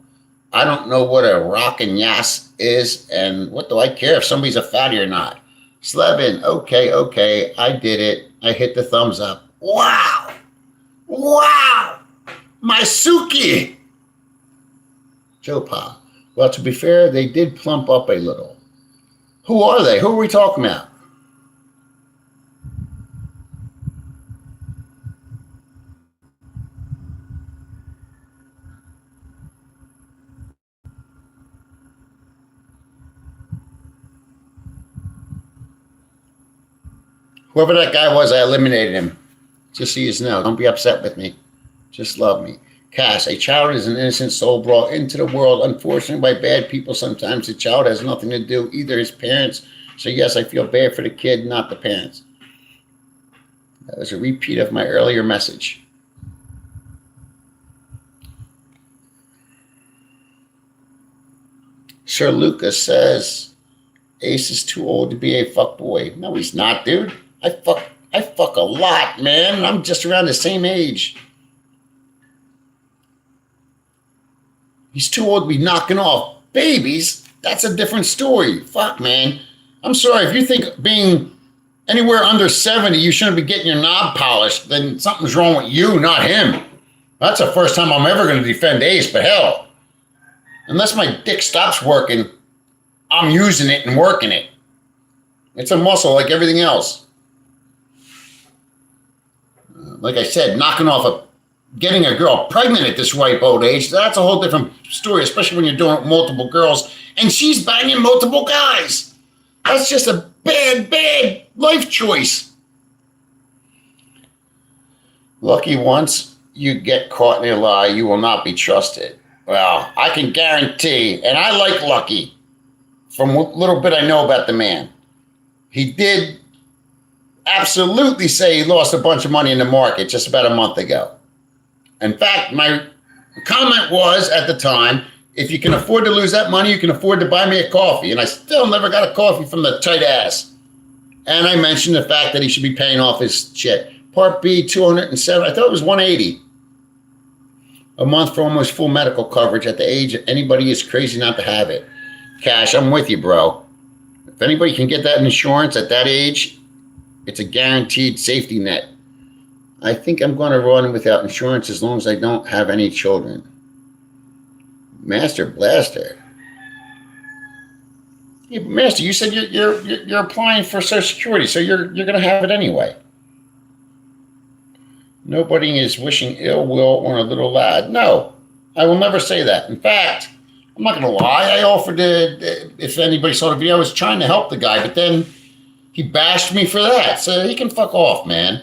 I don't know what a rock and yas is, and what do I care if somebody's a fatty or not? Slevin, okay, I did it. I hit the thumbs up. Wow, my Suki. Joe Pa, well, to be fair, they did plump up a little. Who are they? Who are we talking about? Whoever that guy was, I eliminated him. Just so you know, don't be upset with me. Just love me. Cass, a child is an innocent soul brought into the world, unfortunately, by bad people. Sometimes the child has nothing to do, either his parents. So yes, I feel bad for the kid, not the parents. That was a repeat of my earlier message. Sir Lucas says, Ace is too old to be a fuckboy. No, he's not, dude. I fuck a lot, man. I'm just around the same age. He's too old to be knocking off babies. That's a different story. Fuck, man. I'm sorry. If you think being anywhere under 70, you shouldn't be getting your knob polished, then something's wrong with you, not him. That's the first time I'm ever going to defend Ace, but hell, unless my dick stops working, I'm using it and working it. It's a muscle like everything else. Like I said, getting a girl pregnant at this ripe old age, that's a whole different story, especially when you're doing it with multiple girls and she's banging multiple guys. That's just a bad, bad life choice. Lucky, once you get caught in a lie, you will not be trusted. Well, I can guarantee, and I like Lucky, from what little bit I know about the man. He did absolutely say he lost a bunch of money in the market just about a month ago. In fact, my comment was at the time, if you can afford to lose that money, you can afford to buy me a coffee. And I still never got a coffee from the tight ass. And I mentioned the fact that he should be paying off his shit. Part B, 207, I thought it was 180 a month for almost full medical coverage at the age of anybody is crazy not to have it. Cash, I'm with you, bro. If anybody can get that insurance at that age, it's a guaranteed safety net. I think I'm going to run without insurance as long as I don't have any children. Master Blaster. Yeah, but Master, you said you're applying for Social Security, so you're going to have it anyway. Nobody is wishing ill will on a little lad. No, I will never say that. In fact, I'm not going to lie. I offered to, if anybody saw the video, I was trying to help the guy, but then he bashed me for that. So he can fuck off, man.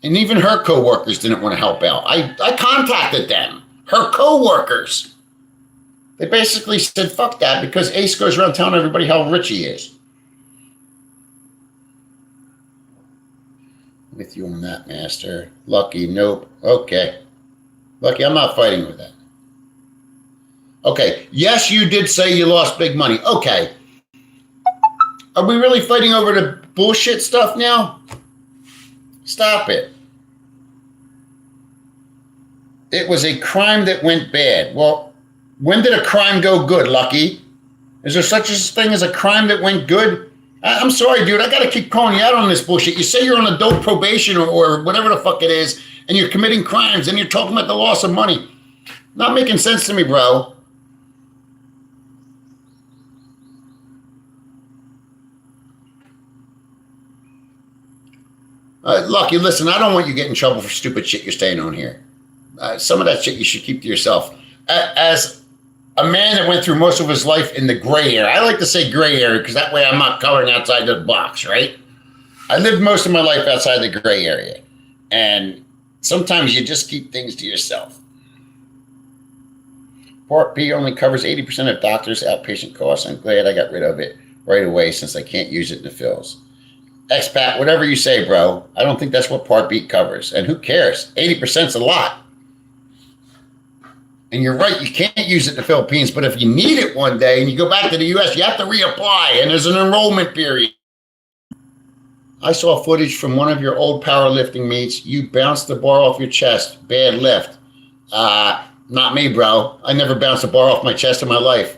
And even her co-workers didn't want to help out. I contacted them, her co-workers. They basically said, fuck that, because Ace goes around telling everybody how rich he is. With you on that, Master. Lucky, nope. Okay. Lucky, I'm not fighting with that. Okay, yes, you did say you lost big money. Okay. Are we really fighting over the bullshit stuff now? Stop it. It was a crime that went bad. Well, when did a crime go good, Lucky? Is there such a thing as a crime that went good? I'm sorry, dude. I got to keep calling you out on this bullshit. You say you're on adult probation or whatever the fuck it is, and you're committing crimes, and you're talking about the loss of money. Not making sense to me, bro. Lucky, listen, I don't want you to get in trouble for stupid shit you're saying on here. Some of that shit you should keep to yourself. As a man that went through most of his life in the gray area, I like to say gray area because that way I'm not coloring outside the box, right? I lived most of my life outside the gray area. And sometimes you just keep things to yourself. Part B only covers 80% of doctors' outpatient costs. I'm glad I got rid of it right away since I can't use it in the fills. Expat, whatever you say, bro. I don't think that's what Part B covers. And who cares? 80% is a lot. And you're right, you can't use it in the Philippines, but if you need it one day and you go back to the U.S., you have to reapply, and there's an enrollment period. I saw footage from one of your old powerlifting meets. You bounced the bar off your chest. Bad lift. Not me, bro. I never bounced a bar off my chest in my life.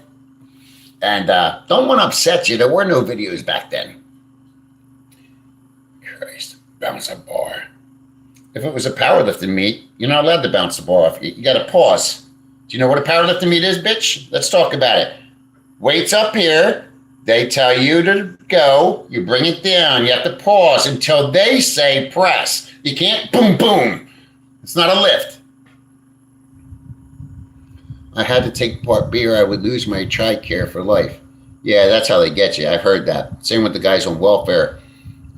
And don't want to upset you. There were no videos back then. Christ, bounce a bar. If it was a powerlifting meet, you're not allowed to bounce the bar off. You got to pause. Do you know what a powerlifting meet is, bitch? Let's talk about it. Weights up here. They tell you to go. You bring it down. You have to pause until they say press. You can't boom, boom. It's not a lift. I had to take Part B or I would lose my TRICARE for life. Yeah, that's how they get you. I've heard that. Same with the guys on welfare.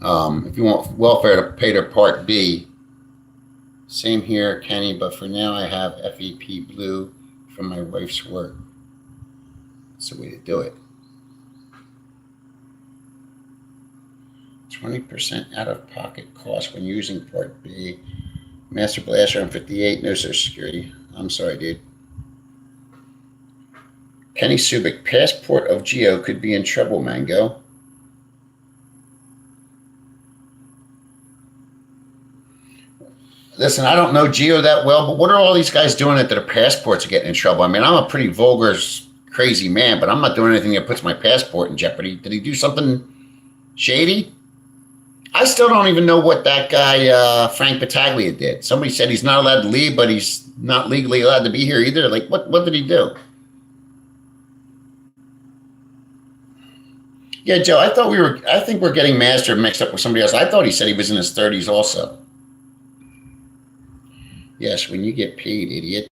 If you want welfare to pay their Part B, same here, Kenny, but for now I have FEP Blue from my wife's work. That's the way to do it. 20% out-of-pocket cost when using Part B. Master Blaster on 58, no Social Security. I'm sorry, dude. Kenny Subic, passport of Geo could be in trouble, Mango. Listen, I don't know Geo that well, but what are all these guys doing that their passports are getting in trouble? I mean, I'm a pretty vulgar, crazy man, but I'm not doing anything that puts my passport in jeopardy. Did he do something shady? I still don't even know what that guy, Frank Battaglia, did. Somebody said he's not allowed to leave, but he's not legally allowed to be here either. Like, what did he do? Yeah, Joe, I think we're getting Master mixed up with somebody else. I thought he said he was in his 30s also. Yes, when you get paid, idiot.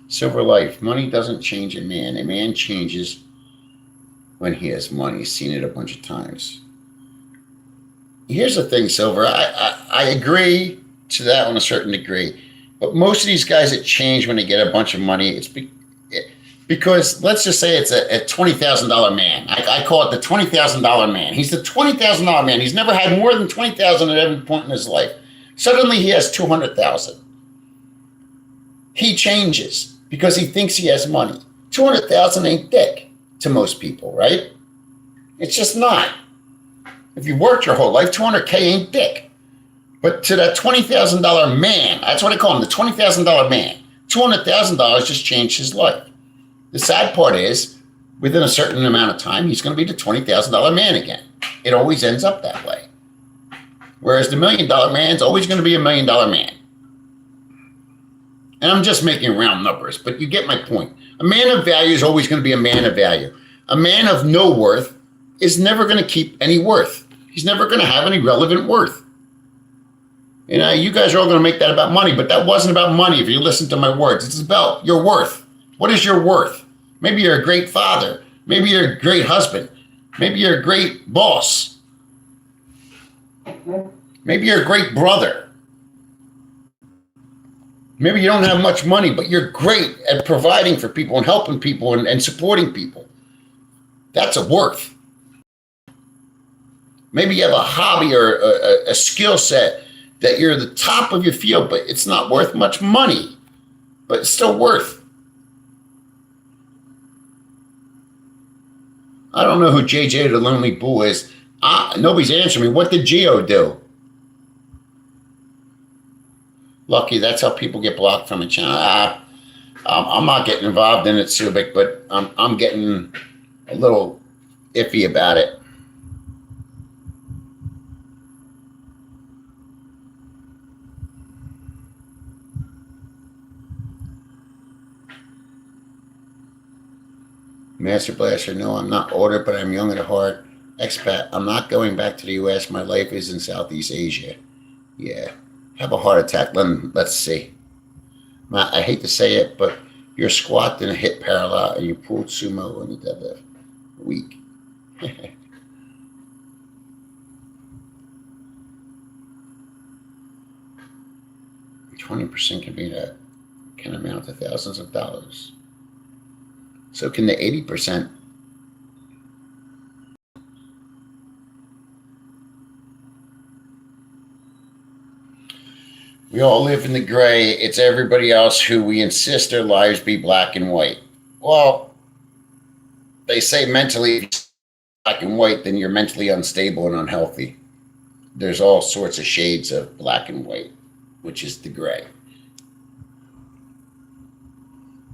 Silver Life, money doesn't change a man. A man changes when he has money. Seen it a bunch of times. Here's the thing, Silver. I agree to that on a certain degree. But most of these guys that change when they get a bunch of money, because let's just say it's a $20,000 man. I call it the $20,000 man. He's the $20,000 man. He's never had more than $20,000 at every point in his life. Suddenly he has $200,000. He changes because he thinks he has money. $200,000 ain't dick to most people, right? It's just not. If you worked your whole life, $200K ain't dick. But to that $20,000 man, that's what I call him, the $20,000 man, $200,000 just changed his life. The sad part is, within a certain amount of time, he's going to be the $20,000 man again. It always ends up that way. Whereas the $1 million man's always going to be a $1 million man. And I'm just making round numbers, but you get my point. A man of value is always going to be a man of value. A man of no worth is never going to keep any worth. He's never going to have any relevant worth. You know, you guys are all going to make that about money, but that wasn't about money if you listen to my words. It's about your worth. What is your worth? Maybe you're a great father. Maybe you're a great husband. Maybe you're a great boss. Maybe you're a great brother. Maybe you don't have much money, but you're great at providing for people and helping people and supporting people. That's a worth. Maybe you have a hobby or a skill set that you're the top of your field, but it's not worth much money, but it's still worth. I don't know who JJ the Lonely Bull is. Nobody's answering me. What did Geo do? Lucky, that's how people get blocked from a channel. I'm not getting involved in it, Subic, but I'm getting a little iffy about it. Master Blaster, no, I'm not older, but I'm young at heart. Expat, I'm not going back to the U.S. My life is in Southeast Asia. Yeah. Have a heart attack. Let's see. I hate to say it, but you're squat in a hit parallel and you pulled sumo on the deadlift. Weak. 20% can amount to thousands of dollars. So can the 80%. We all live in the gray. It's everybody else who we insist their lives be black and white. Well, they say mentally, if you're black and white, then you're mentally unstable and unhealthy. There's all sorts of shades of black and white, which is the gray.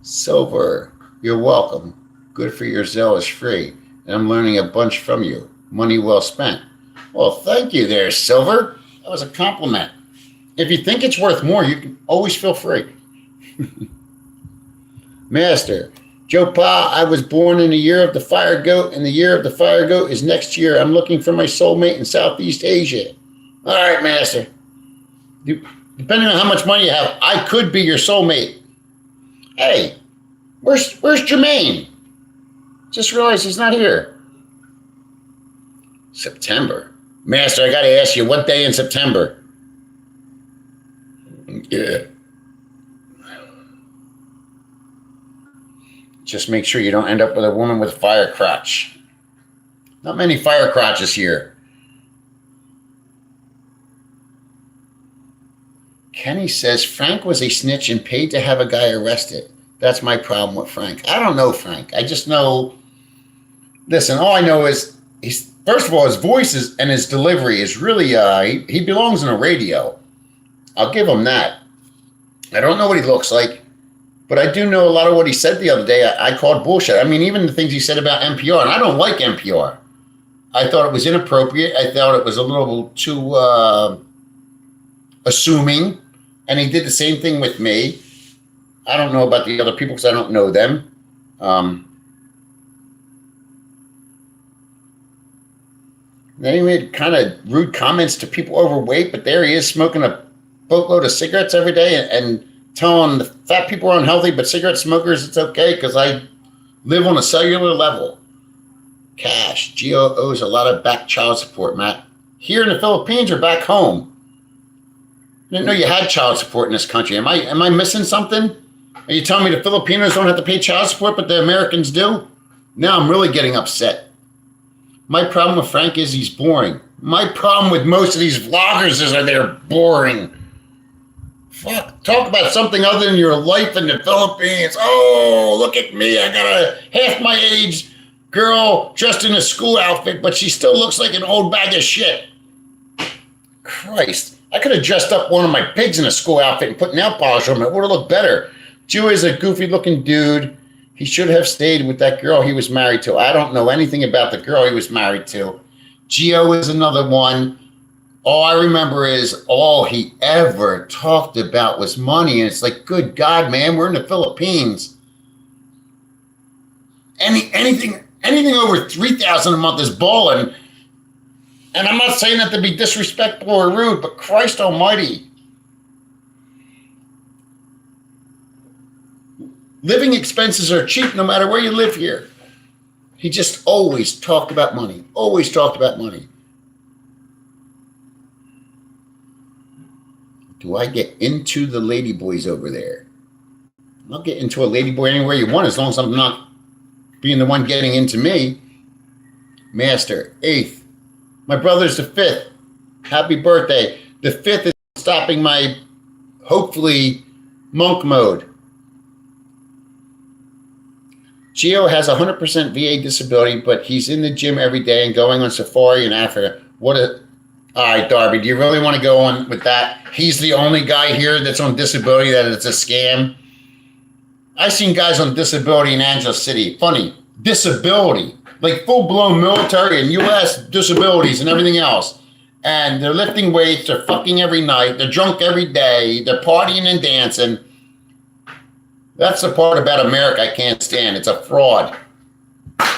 Silver, you're welcome. Good for your Zelle is free. And I'm learning a bunch from you. Money well spent. Well, thank you there, Silver. That was a compliment. If you think it's worth more, you can always feel free. Master, Joe Pa, I was born in the year of the fire goat, and the year of the fire goat is next year. I'm looking for my soulmate in Southeast Asia. All right, Master. Depending on how much money you have, I could be your soulmate. Hey, where's Jermaine? Just realized he's not here. September. Master, I got to ask you, what day in September? Yeah. Just make sure you don't end up with a woman with a fire crotch. Not many fire crotches here. Kenny says Frank was a snitch and paid to have a guy arrested. That's my problem with Frank. I don't know Frank. I just know. Listen, all I know is first of all, his voice and his delivery is really. He belongs on a radio. I'll give him that. I don't know what he looks like, but I do know a lot of what he said the other day. I called bullshit. I mean, even the things he said about NPR, and I don't like NPR. I thought it was inappropriate. I thought it was a little too assuming. And he did the same thing with me. I don't know about the other people because I don't know them. Then he made kind of rude comments to people overweight, but there he is smoking a boatload of cigarettes every day and telling the fat people are unhealthy, but cigarette smokers, it's okay because I live on a cellular level. Cash. Gio owes a lot of back child support, Matt. Here in the Philippines or back home? I didn't know you had child support in this country. Am I missing something? Are you telling me the Filipinos don't have to pay child support, but the Americans do? Now I'm really getting upset. My problem with Frank is he's boring. My problem with most of these vloggers is that they're boring. Fuck, talk about something other than your life in the Philippines. Oh, look at me. I got a half my age girl dressed in a school outfit, but she still looks like an old bag of shit. Christ. I could have dressed up one of my pigs in a school outfit and put nail polish on it. It would have looked better. Joe is a goofy looking dude. He should have stayed with that girl he was married to. I don't know anything about the girl he was married to. Gio is another one. All I remember is all he ever talked about was money. And it's like, good God, man, we're in the Philippines. Anything over $3,000 a month is balling. And I'm not saying that to be disrespectful or rude, but Christ almighty. Living expenses are cheap no matter where you live here. He just always talked about money. Always talked about money. Do I get into the ladyboys over there? I'll get into a ladyboy anywhere you want as long as I'm not being the one getting into me. Master, 8th. My brother's the 5th. Happy birthday. The 5th is stopping my, hopefully, monk mode. Gio has 100% VA disability, but he's in the gym every day and going on safari in Africa. All right, Darby, do you really want to go on with that? He's the only guy here that's on disability, that it's a scam. I've seen guys on disability in Angeles City. Funny, disability, like full-blown military and U.S. disabilities and everything else. And they're lifting weights, they're fucking every night, they're drunk every day, they're partying and dancing. That's the part about America I can't stand. It's a fraud.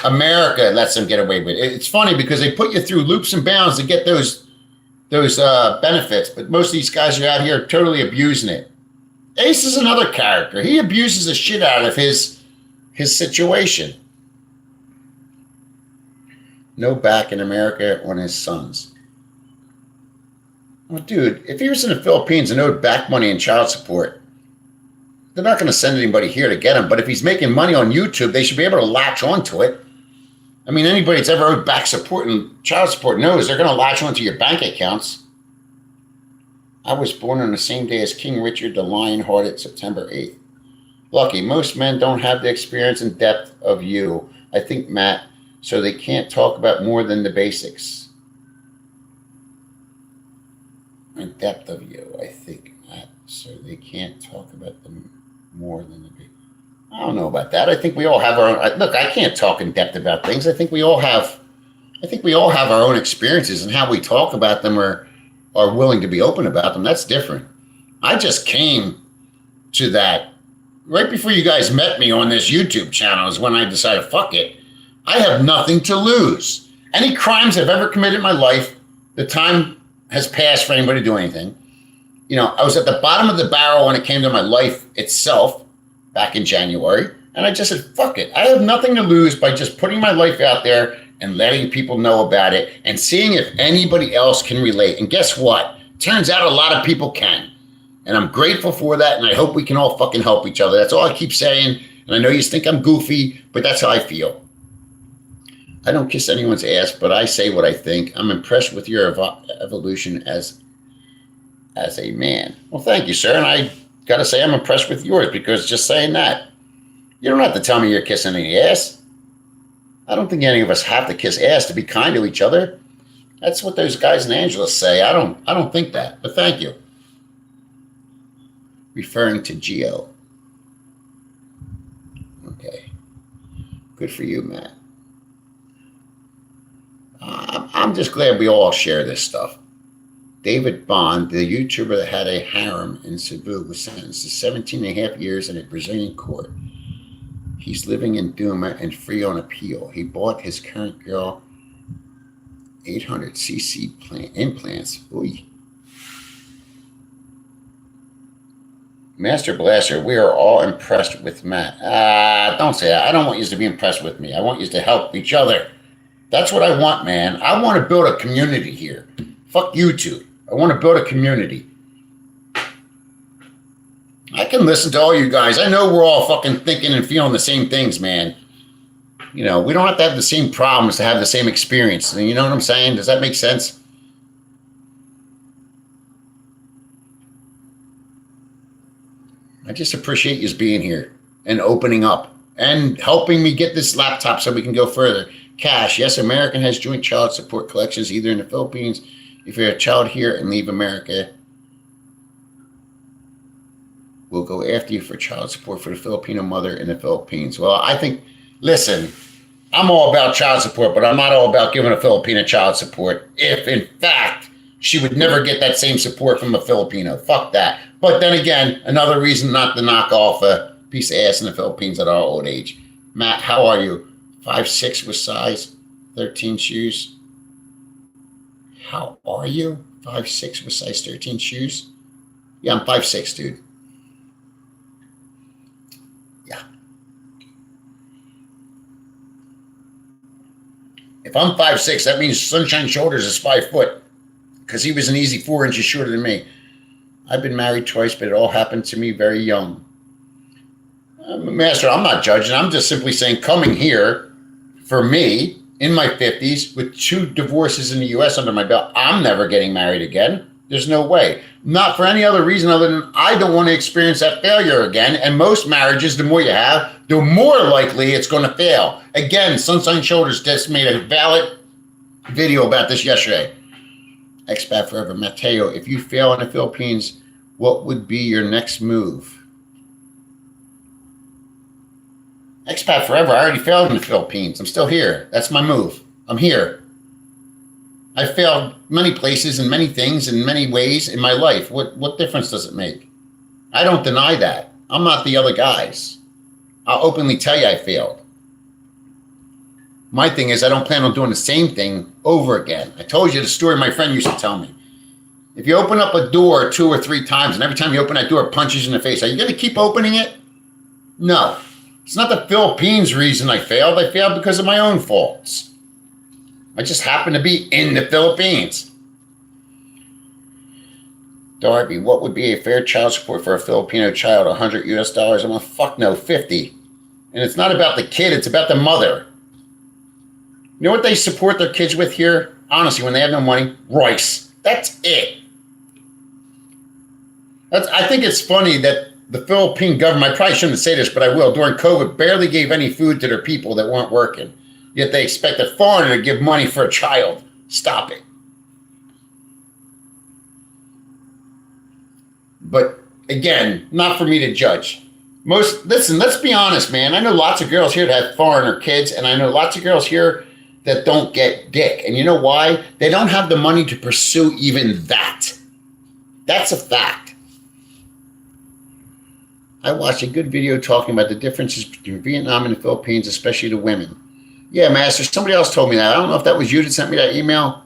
America lets them get away with it. It's funny because they put you through loops and bounds to get those benefits, but most of these guys are out here totally abusing it. Ace is another character. He abuses the shit out of his situation. No back in America on his sons. Well, dude, if he was in the Philippines and owed back money and child support, they're not going to send anybody here to get him. But if he's making money on YouTube, they should be able to latch onto it. I mean, anybody that's ever owed back support and child support knows they're going to latch onto your bank accounts. I was born on the same day as King Richard the Lion-Hearted, September 8th. Lucky, most men don't have the experience and depth of you, I think, Matt, so they can't talk about more than the basics. And depth of you, I think, Matt, so they can't talk about them more than the basics. I don't know about that. I think we all have our own. Look, I can't talk in depth about things. I think we all have our own experiences, and how we talk about them or are willing to be open about them. That's different. I just came to that right before you guys met me on this YouTube channel is when I decided, fuck it. I have nothing to lose. Any crimes I've ever committed in my life, the time has passed for anybody to do anything. You know, I was at the bottom of the barrel when it came to my life itself back in January. And I just said, fuck it. I have nothing to lose by just putting my life out there and letting people know about it and seeing if anybody else can relate. And guess what? Turns out a lot of people can. And I'm grateful for that. And I hope we can all fucking help each other. That's all I keep saying. And I know you think I'm goofy, but that's how I feel. I don't kiss anyone's ass, but I say what I think. I'm impressed with your evolution as a man. Well, thank you, sir. And I got to say I'm impressed with yours, because just saying that, you don't have to tell me you're kissing any ass. I don't think any of us have to kiss ass to be kind to each other. That's what those guys in Angeles say. I don't think that, but thank you. Referring to Gio. Okay. Good for you, Matt. I'm just glad we all share this stuff. David Bond, the YouTuber that had a harem in Cebu, was sentenced to 17 and a half years in a Brazilian court. He's living in Duma and free on appeal. He bought his current girl 800cc implants. Ooh. Master Blaster, we are all impressed with Matt. Don't say that. I don't want you to be impressed with me. I want you to help each other. That's what I want, man. I want to build a community here. Fuck YouTube. I want to build a community. I can listen to all you guys. I know we're all fucking thinking and feeling the same things, man. You know, we don't have to have the same problems to have the same experience. You know what I'm saying? Does that make sense? I just appreciate you being here and opening up and helping me get this laptop so we can go further. Cash, yes, American has joint child support collections either in the Philippines. If you're a child here and leave America, we'll go after you for child support for the Filipino mother in the Philippines. Well, I think, listen, I'm all about child support, but I'm not all about giving a Filipino child support if, in fact, she would never get that same support from a Filipino. Fuck that. But then again, another reason not to knock off a piece of ass in the Philippines at our old age. Matt, how are you? 5'6" with size 13 shoes. How are you? 5'6" with size 13 shoes? Yeah, I'm 5'6", dude. Yeah. If I'm 5'6", that means Sunshine Shoulders is 5 foot, because he was an easy 4 inches shorter than me. I've been married twice, but it all happened to me very young. Master, I'm not judging. I'm just simply saying coming here, for me, in my 50s, with 2 divorces in the U.S. under my belt, I'm never getting married again. There's no way. Not for any other reason other than I don't want to experience that failure again. And most marriages, the more you have, the more likely it's going to fail. Again, Sunshine Shoulders just made a valid video about this yesterday. Expat Forever. Mateo, if you fail in the Philippines, what would be your next move? Expat Forever. I already failed in the Philippines. I'm still here. That's my move. I'm here. I failed many places and many things in many ways in my life. What difference does it make? I don't deny that. I'm not the other guys. I'll openly tell you I failed. My thing is I don't plan on doing the same thing over again. I told you the story my friend used to tell me. If you open up a door 2 or 3 times and every time you open that door it punches you in the face, are you going to keep opening it? No. It's not the Philippines reason I failed. I failed because of my own faults. I just happened to be in the Philippines. Darby, what would be a fair child support for a Filipino child? $100 US a month? Fuck no, 50. And it's not about the kid, it's about the mother. You know what they support their kids with here? Honestly, when they have no money, rice. That's it. I think it's funny that the Philippine government, I probably shouldn't say this, but I will, during COVID, barely gave any food to their people that weren't working. Yet they expect a foreigner to give money for a child. Stop it. But again, not for me to judge. Listen, let's be honest, man. I know lots of girls here that have foreigner kids, and I know lots of girls here that don't get dick. And you know why? They don't have the money to pursue even that. That's a fact. I watched a good video talking about the differences between Vietnam and the Philippines, especially the women. Yeah, Master, somebody else told me that. I don't know if that was you that sent me that email.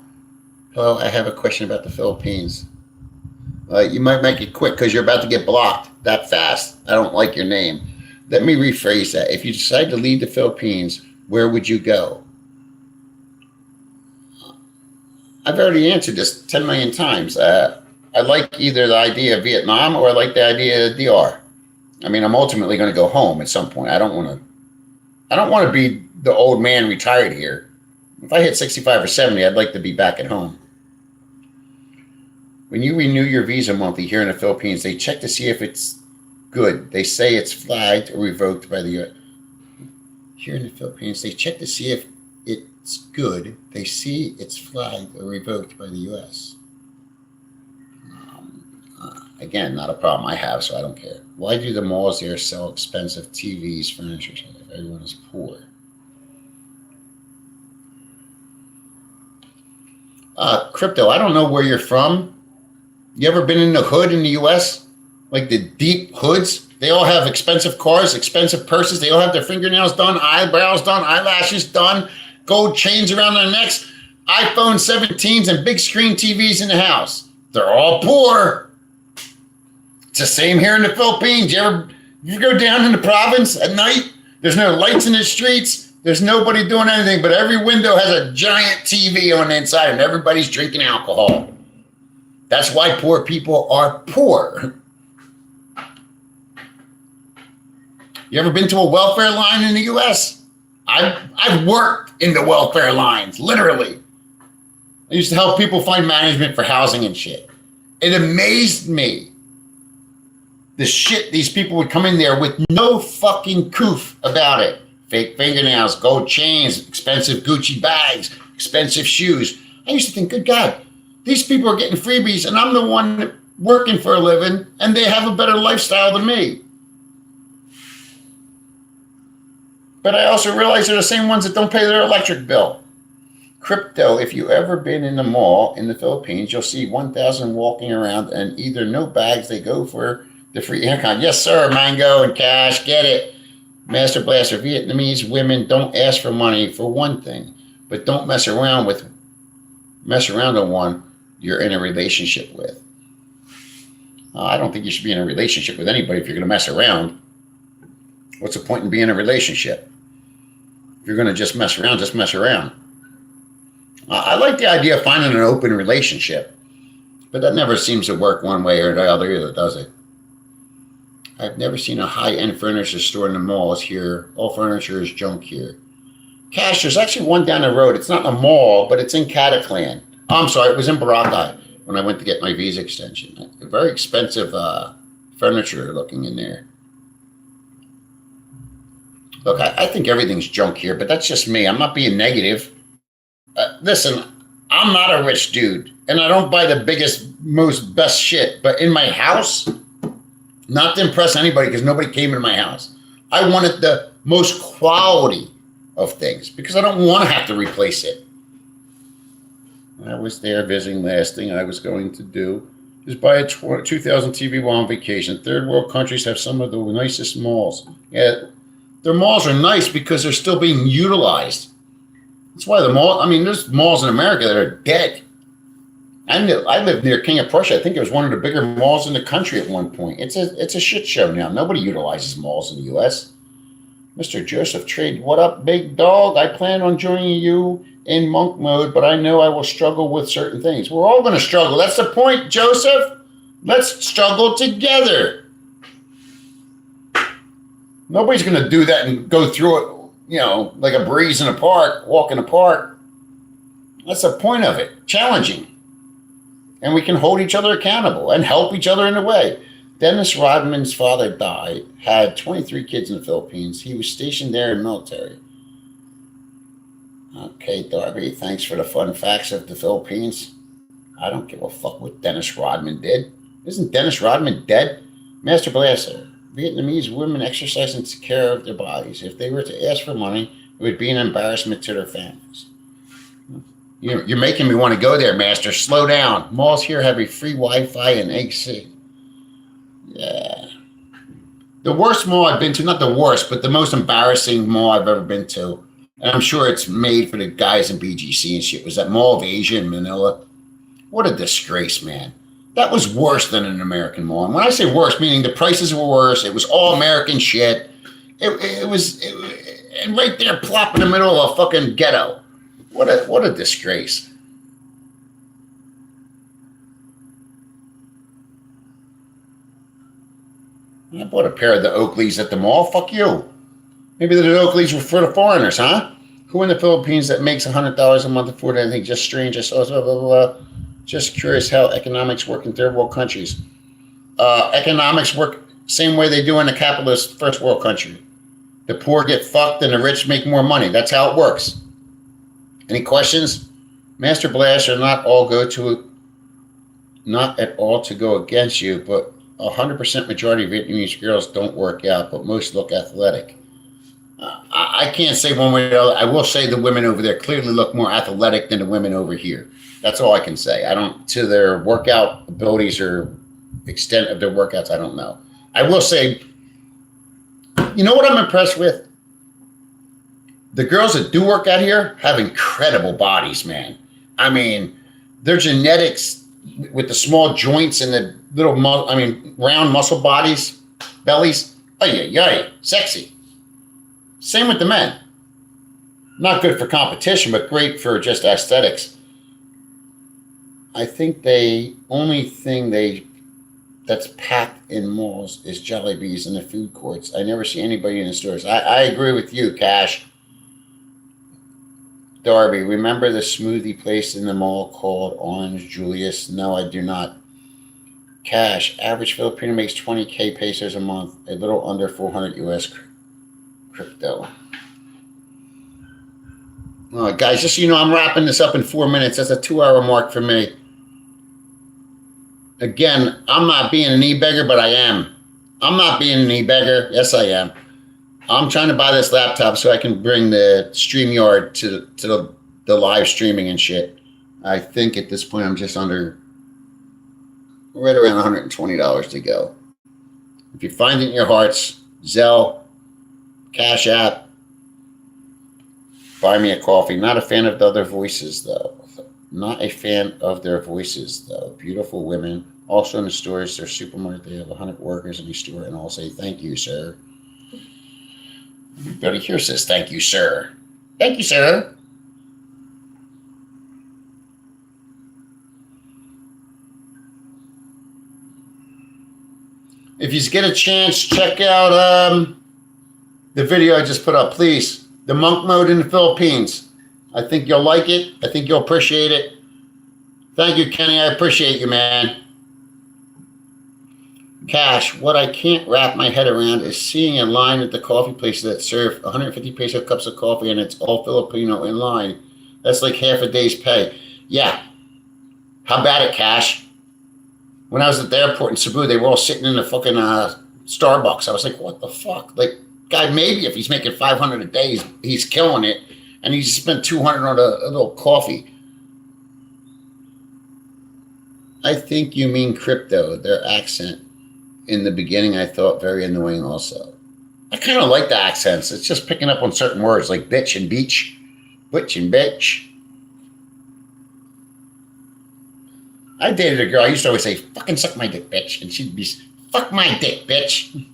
Hello, I have a question about the Philippines. You might make it quick because you're about to get blocked that fast. I don't like your name. Let me rephrase that. If you decide to leave the Philippines, where would you go? I've already answered this 10 million times. I like either the idea of Vietnam or I like the idea of DR. I mean, I'm ultimately going to go home at some point. I don't want to be the old man retired here. If I hit 65 or 70, I'd like to be back at home. When you renew your visa monthly here in the Philippines, they check to see if it's good. They say it's flagged or revoked by the U.S. Here in the Philippines, they check to see if it's good. They see it's flagged or revoked by the U.S. Again, not a problem I have, so I don't care. Why do the malls there sell expensive TVs, furniture, if everyone is poor? Crypto, I don't know where you're from. You ever been in the hood in the US? Like the deep hoods? They all have expensive cars, expensive purses. They all have their fingernails done, eyebrows done, eyelashes done, gold chains around their necks, iPhone 17s, and big screen TVs in the house. They're all poor. It's the same here in the Philippines. You go down in the province at night, there's no lights in the streets. There's nobody doing anything, but every window has a giant TV on the inside and everybody's drinking alcohol. That's why poor people are poor. You ever been to a welfare line in the US? I've worked in the welfare lines, literally. I used to help people find management for housing and shit. It amazed me the shit these people would come in there with no fucking coof about it. Fake fingernails, gold chains, expensive Gucci bags, expensive shoes. I used to think, good God, these people are getting freebies and I'm the one working for a living and they have a better lifestyle than me. But I also realize they're the same ones that don't pay their electric bill. Crypto, if you've ever been in the mall in the Philippines, you'll see 1,000 walking around and either no bags, they go for the free aircon. Yes, sir, Mango and Cash, get it. Master Blaster, Vietnamese women don't ask for money for one thing, but don't mess around on one you're in a relationship with. I don't think you should be in a relationship with anybody if you're going to mess around. What's the point in being in a relationship? If you're going to just mess around, just mess around. I like the idea of finding an open relationship, but that never seems to work one way or the other either, does it? I've never seen a high-end furniture store in the malls here. All furniture is junk here. Cash, there's actually one down the road. It's not in a mall, but it's in Cataclan. Oh, I'm sorry, it was in Boracay when I went to get my visa extension. Very expensive furniture looking in there. Look, I think everything's junk here, but that's just me. I'm not being negative. Listen, I'm not a rich dude, and I don't buy the biggest, most best shit. But in my house, not to impress anybody because nobody came into my house, I wanted the most quality of things because I don't want to have to replace it. I was there visiting. Last thing I was going to do is buy a 2000 TV while on vacation. Third world countries have some of the nicest malls. Yeah, their malls are nice because they're still being utilized. That's why there's malls in America that are dead. I lived near King of Prussia. I think it was one of the bigger malls in the country at one point. It's a shit show now. Nobody utilizes malls in the U.S. Mr. Joseph Trade, what up, big dog? I plan on joining you in monk mode, but I know I will struggle with certain things. We're all going to struggle. That's the point, Joseph. Let's struggle together. Nobody's going to do that and go through it, like a breeze in a park, walk in a park. That's the point of it. Challenging. And we can hold each other accountable and help each other in a way. Dennis Rodman's father died, had 23 kids in the Philippines. He was stationed there in the military. Okay, Darby, thanks for the fun facts of the Philippines. I don't give a fuck what Dennis Rodman did. Isn't Dennis Rodman dead? Master Blaster, Vietnamese women exercise and take care of their bodies. If they were to ask for money, it would be an embarrassment to their families. You're making me want to go there, Master. Slow down. Malls here have a free Wi-Fi and AC. Yeah. The worst mall I've been to, not the worst, but the most embarrassing mall I've ever been to, and I'm sure it's made for the guys in BGC and shit, was that Mall of Asia in Manila. What a disgrace, man. That was worse than an American mall. And when I say worse, meaning the prices were worse, it was all American shit. It was and right there, plop in the middle of a fucking ghetto. What a disgrace. I bought a pair of the Oakleys at the mall. Fuck you. Maybe the Oakleys were for the foreigners, huh? Who in the Philippines that makes $100 a month afford anything? Just strange. I saw blah, blah, blah. Just curious how economics work in third world countries. Economics work same way they do in a capitalist first world country. The poor get fucked and the rich make more money. That's how it works. Any questions? Master Blaster, not at all to go against you, but 100% majority of Vietnamese girls don't work out, but most look athletic. I can't say one way or the other. I will say the women over there clearly look more athletic than the women over here. That's all I can say. I don't, to their workout abilities or extent of their workouts, I don't know. I will say, you know what I'm impressed with? The girls that do work out here have incredible bodies, man. I mean, their genetics with the small joints and the little, round muscle bodies, bellies. Oh, yeah, sexy. Same with the men. Not good for competition, but great for just aesthetics. I think the only thing that's packed in malls is Jollibees in the food courts. I never see anybody in the stores. I agree with you, Cash. Darby, remember the smoothie place in the mall called Orange Julius? No, I do not. Cash, average Filipino makes 20K pesos a month, a little under 400 US crypto. All right, guys, just so you know, I'm wrapping this up in 4 minutes. That's a 2-hour mark for me. Again, I'm not being an e-beggar, but I am. I'm not being an e-beggar. Yes, I am. I'm trying to buy this laptop so I can bring the StreamYard to the live streaming and shit. I think at this point I'm just under, right around $120 to go. If you find it in your hearts, Zelle, Cash App, buy me a coffee. Not a fan of the other voices, though. Not a fan of their voices, though. Beautiful women. Also in the stores, their supermarket, they have 100 workers in the store, and all say, thank you, sir. Everybody here says, thank you, sir. Thank you, sir. If you get a chance, check out the video I just put up, please. The monk mode in the Philippines. I think you'll like it. I think you'll appreciate it. Thank you, Kenny. I appreciate you, man. Cash, what I can't wrap my head around is seeing a line at the coffee places that serve 150 peso cups of coffee and it's all Filipino in line. That's like half a day's pay. Yeah. How about it, Cash? When I was at the airport in Cebu, they were all sitting in the fucking Starbucks. I was like, what the fuck? Like, guy, maybe if he's making 500 a day, he's killing it. And he spent 200 on a little coffee. I think you mean crypto, their accent. In the beginning, I thought very annoying also. I kind of like the accents. It's just picking up on certain words like bitch and beach, butch and bitch. I dated a girl. I used to always say, fucking suck my dick, bitch. And she'd be, fuck my dick, bitch.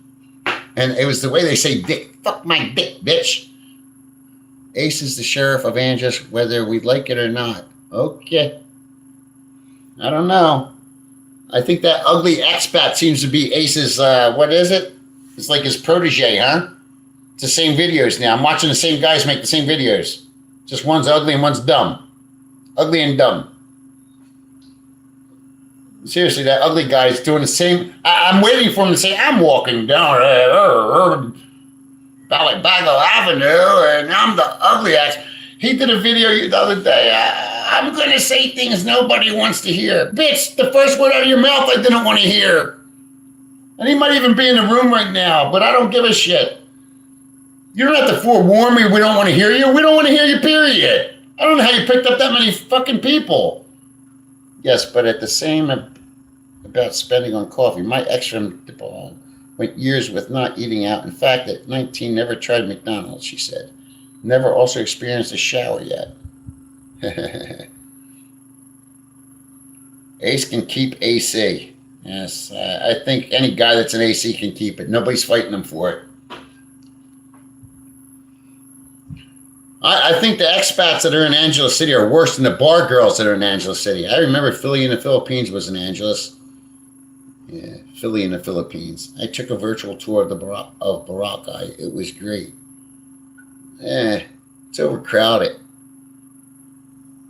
And it was the way they say dick. Fuck my dick, bitch. Ace is the sheriff of Angeles, whether we like it or not. Okay. I don't know. I think that ugly expat seems to be Ace's, what is it? It's like his protege, huh? It's the same videos now. I'm watching the same guys make the same videos. Just one's ugly and one's dumb. Ugly and dumb. Seriously, that ugly guy's doing the same. I'm waiting for him to say, I'm walking down Balabago Avenue and I'm the ugly ass. He did a video the other day. I'm going to say things nobody wants to hear. Bitch, the first word out of your mouth I didn't want to hear. And he might even be in the room right now, but I don't give a shit. You don't have to forewarn me we don't want to hear you. We don't want to hear you, period. I don't know how you picked up that many fucking people. Yes, but at the same about spending on coffee. My ex from DePaul went years with not eating out. In fact, at 19, never tried McDonald's, she said. Never also experienced a shower yet. Ace can keep AC. Yes, I think any guy that's an AC can keep it. Nobody's fighting him for it. I think the expats that are in Angeles City are worse than the bar girls that are in Angeles City. I remember Philly in the Philippines was in Angeles. Yeah, Philly in the Philippines. I took a virtual tour of Boracay. It was great. It's overcrowded.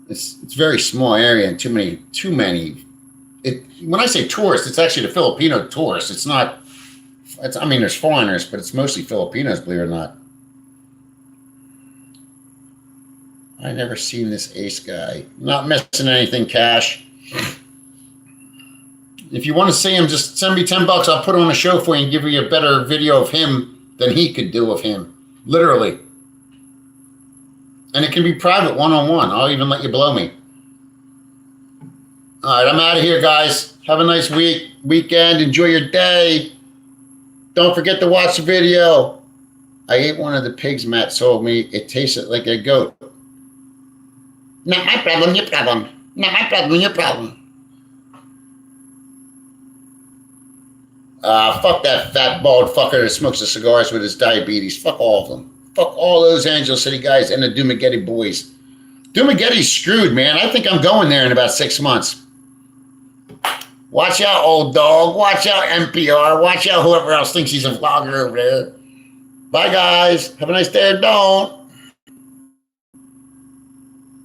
It's a very small area and too many. When I say tourists, it's actually the Filipino tourists. It's not. I mean, there's foreigners, but it's mostly Filipinos, believe it or not. I never seen this Ace guy. Not missing anything, Cash. If you want to see him, just send me $10. I'll put on a show for you and give you a better video of him than he could do of him. Literally. And it can be private, one-on-one. I'll even let you blow me. All right, I'm out of here, guys. Have a nice weekend. Enjoy your day. Don't forget to watch the video. I ate one of the pigs Matt sold me. It tasted like a goat. Not my problem, your problem. Not my problem, your problem. Fuck that fat, bald fucker that smokes the cigars with his diabetes. Fuck all of them. Fuck all those Angel City guys and the Dumagetti boys. Dumagetti's screwed, man. I think I'm going there in about 6 months. Watch out, old dog. Watch out, NPR. Watch out, whoever else thinks he's a vlogger over there. Bye, guys. Have a nice day. Don't.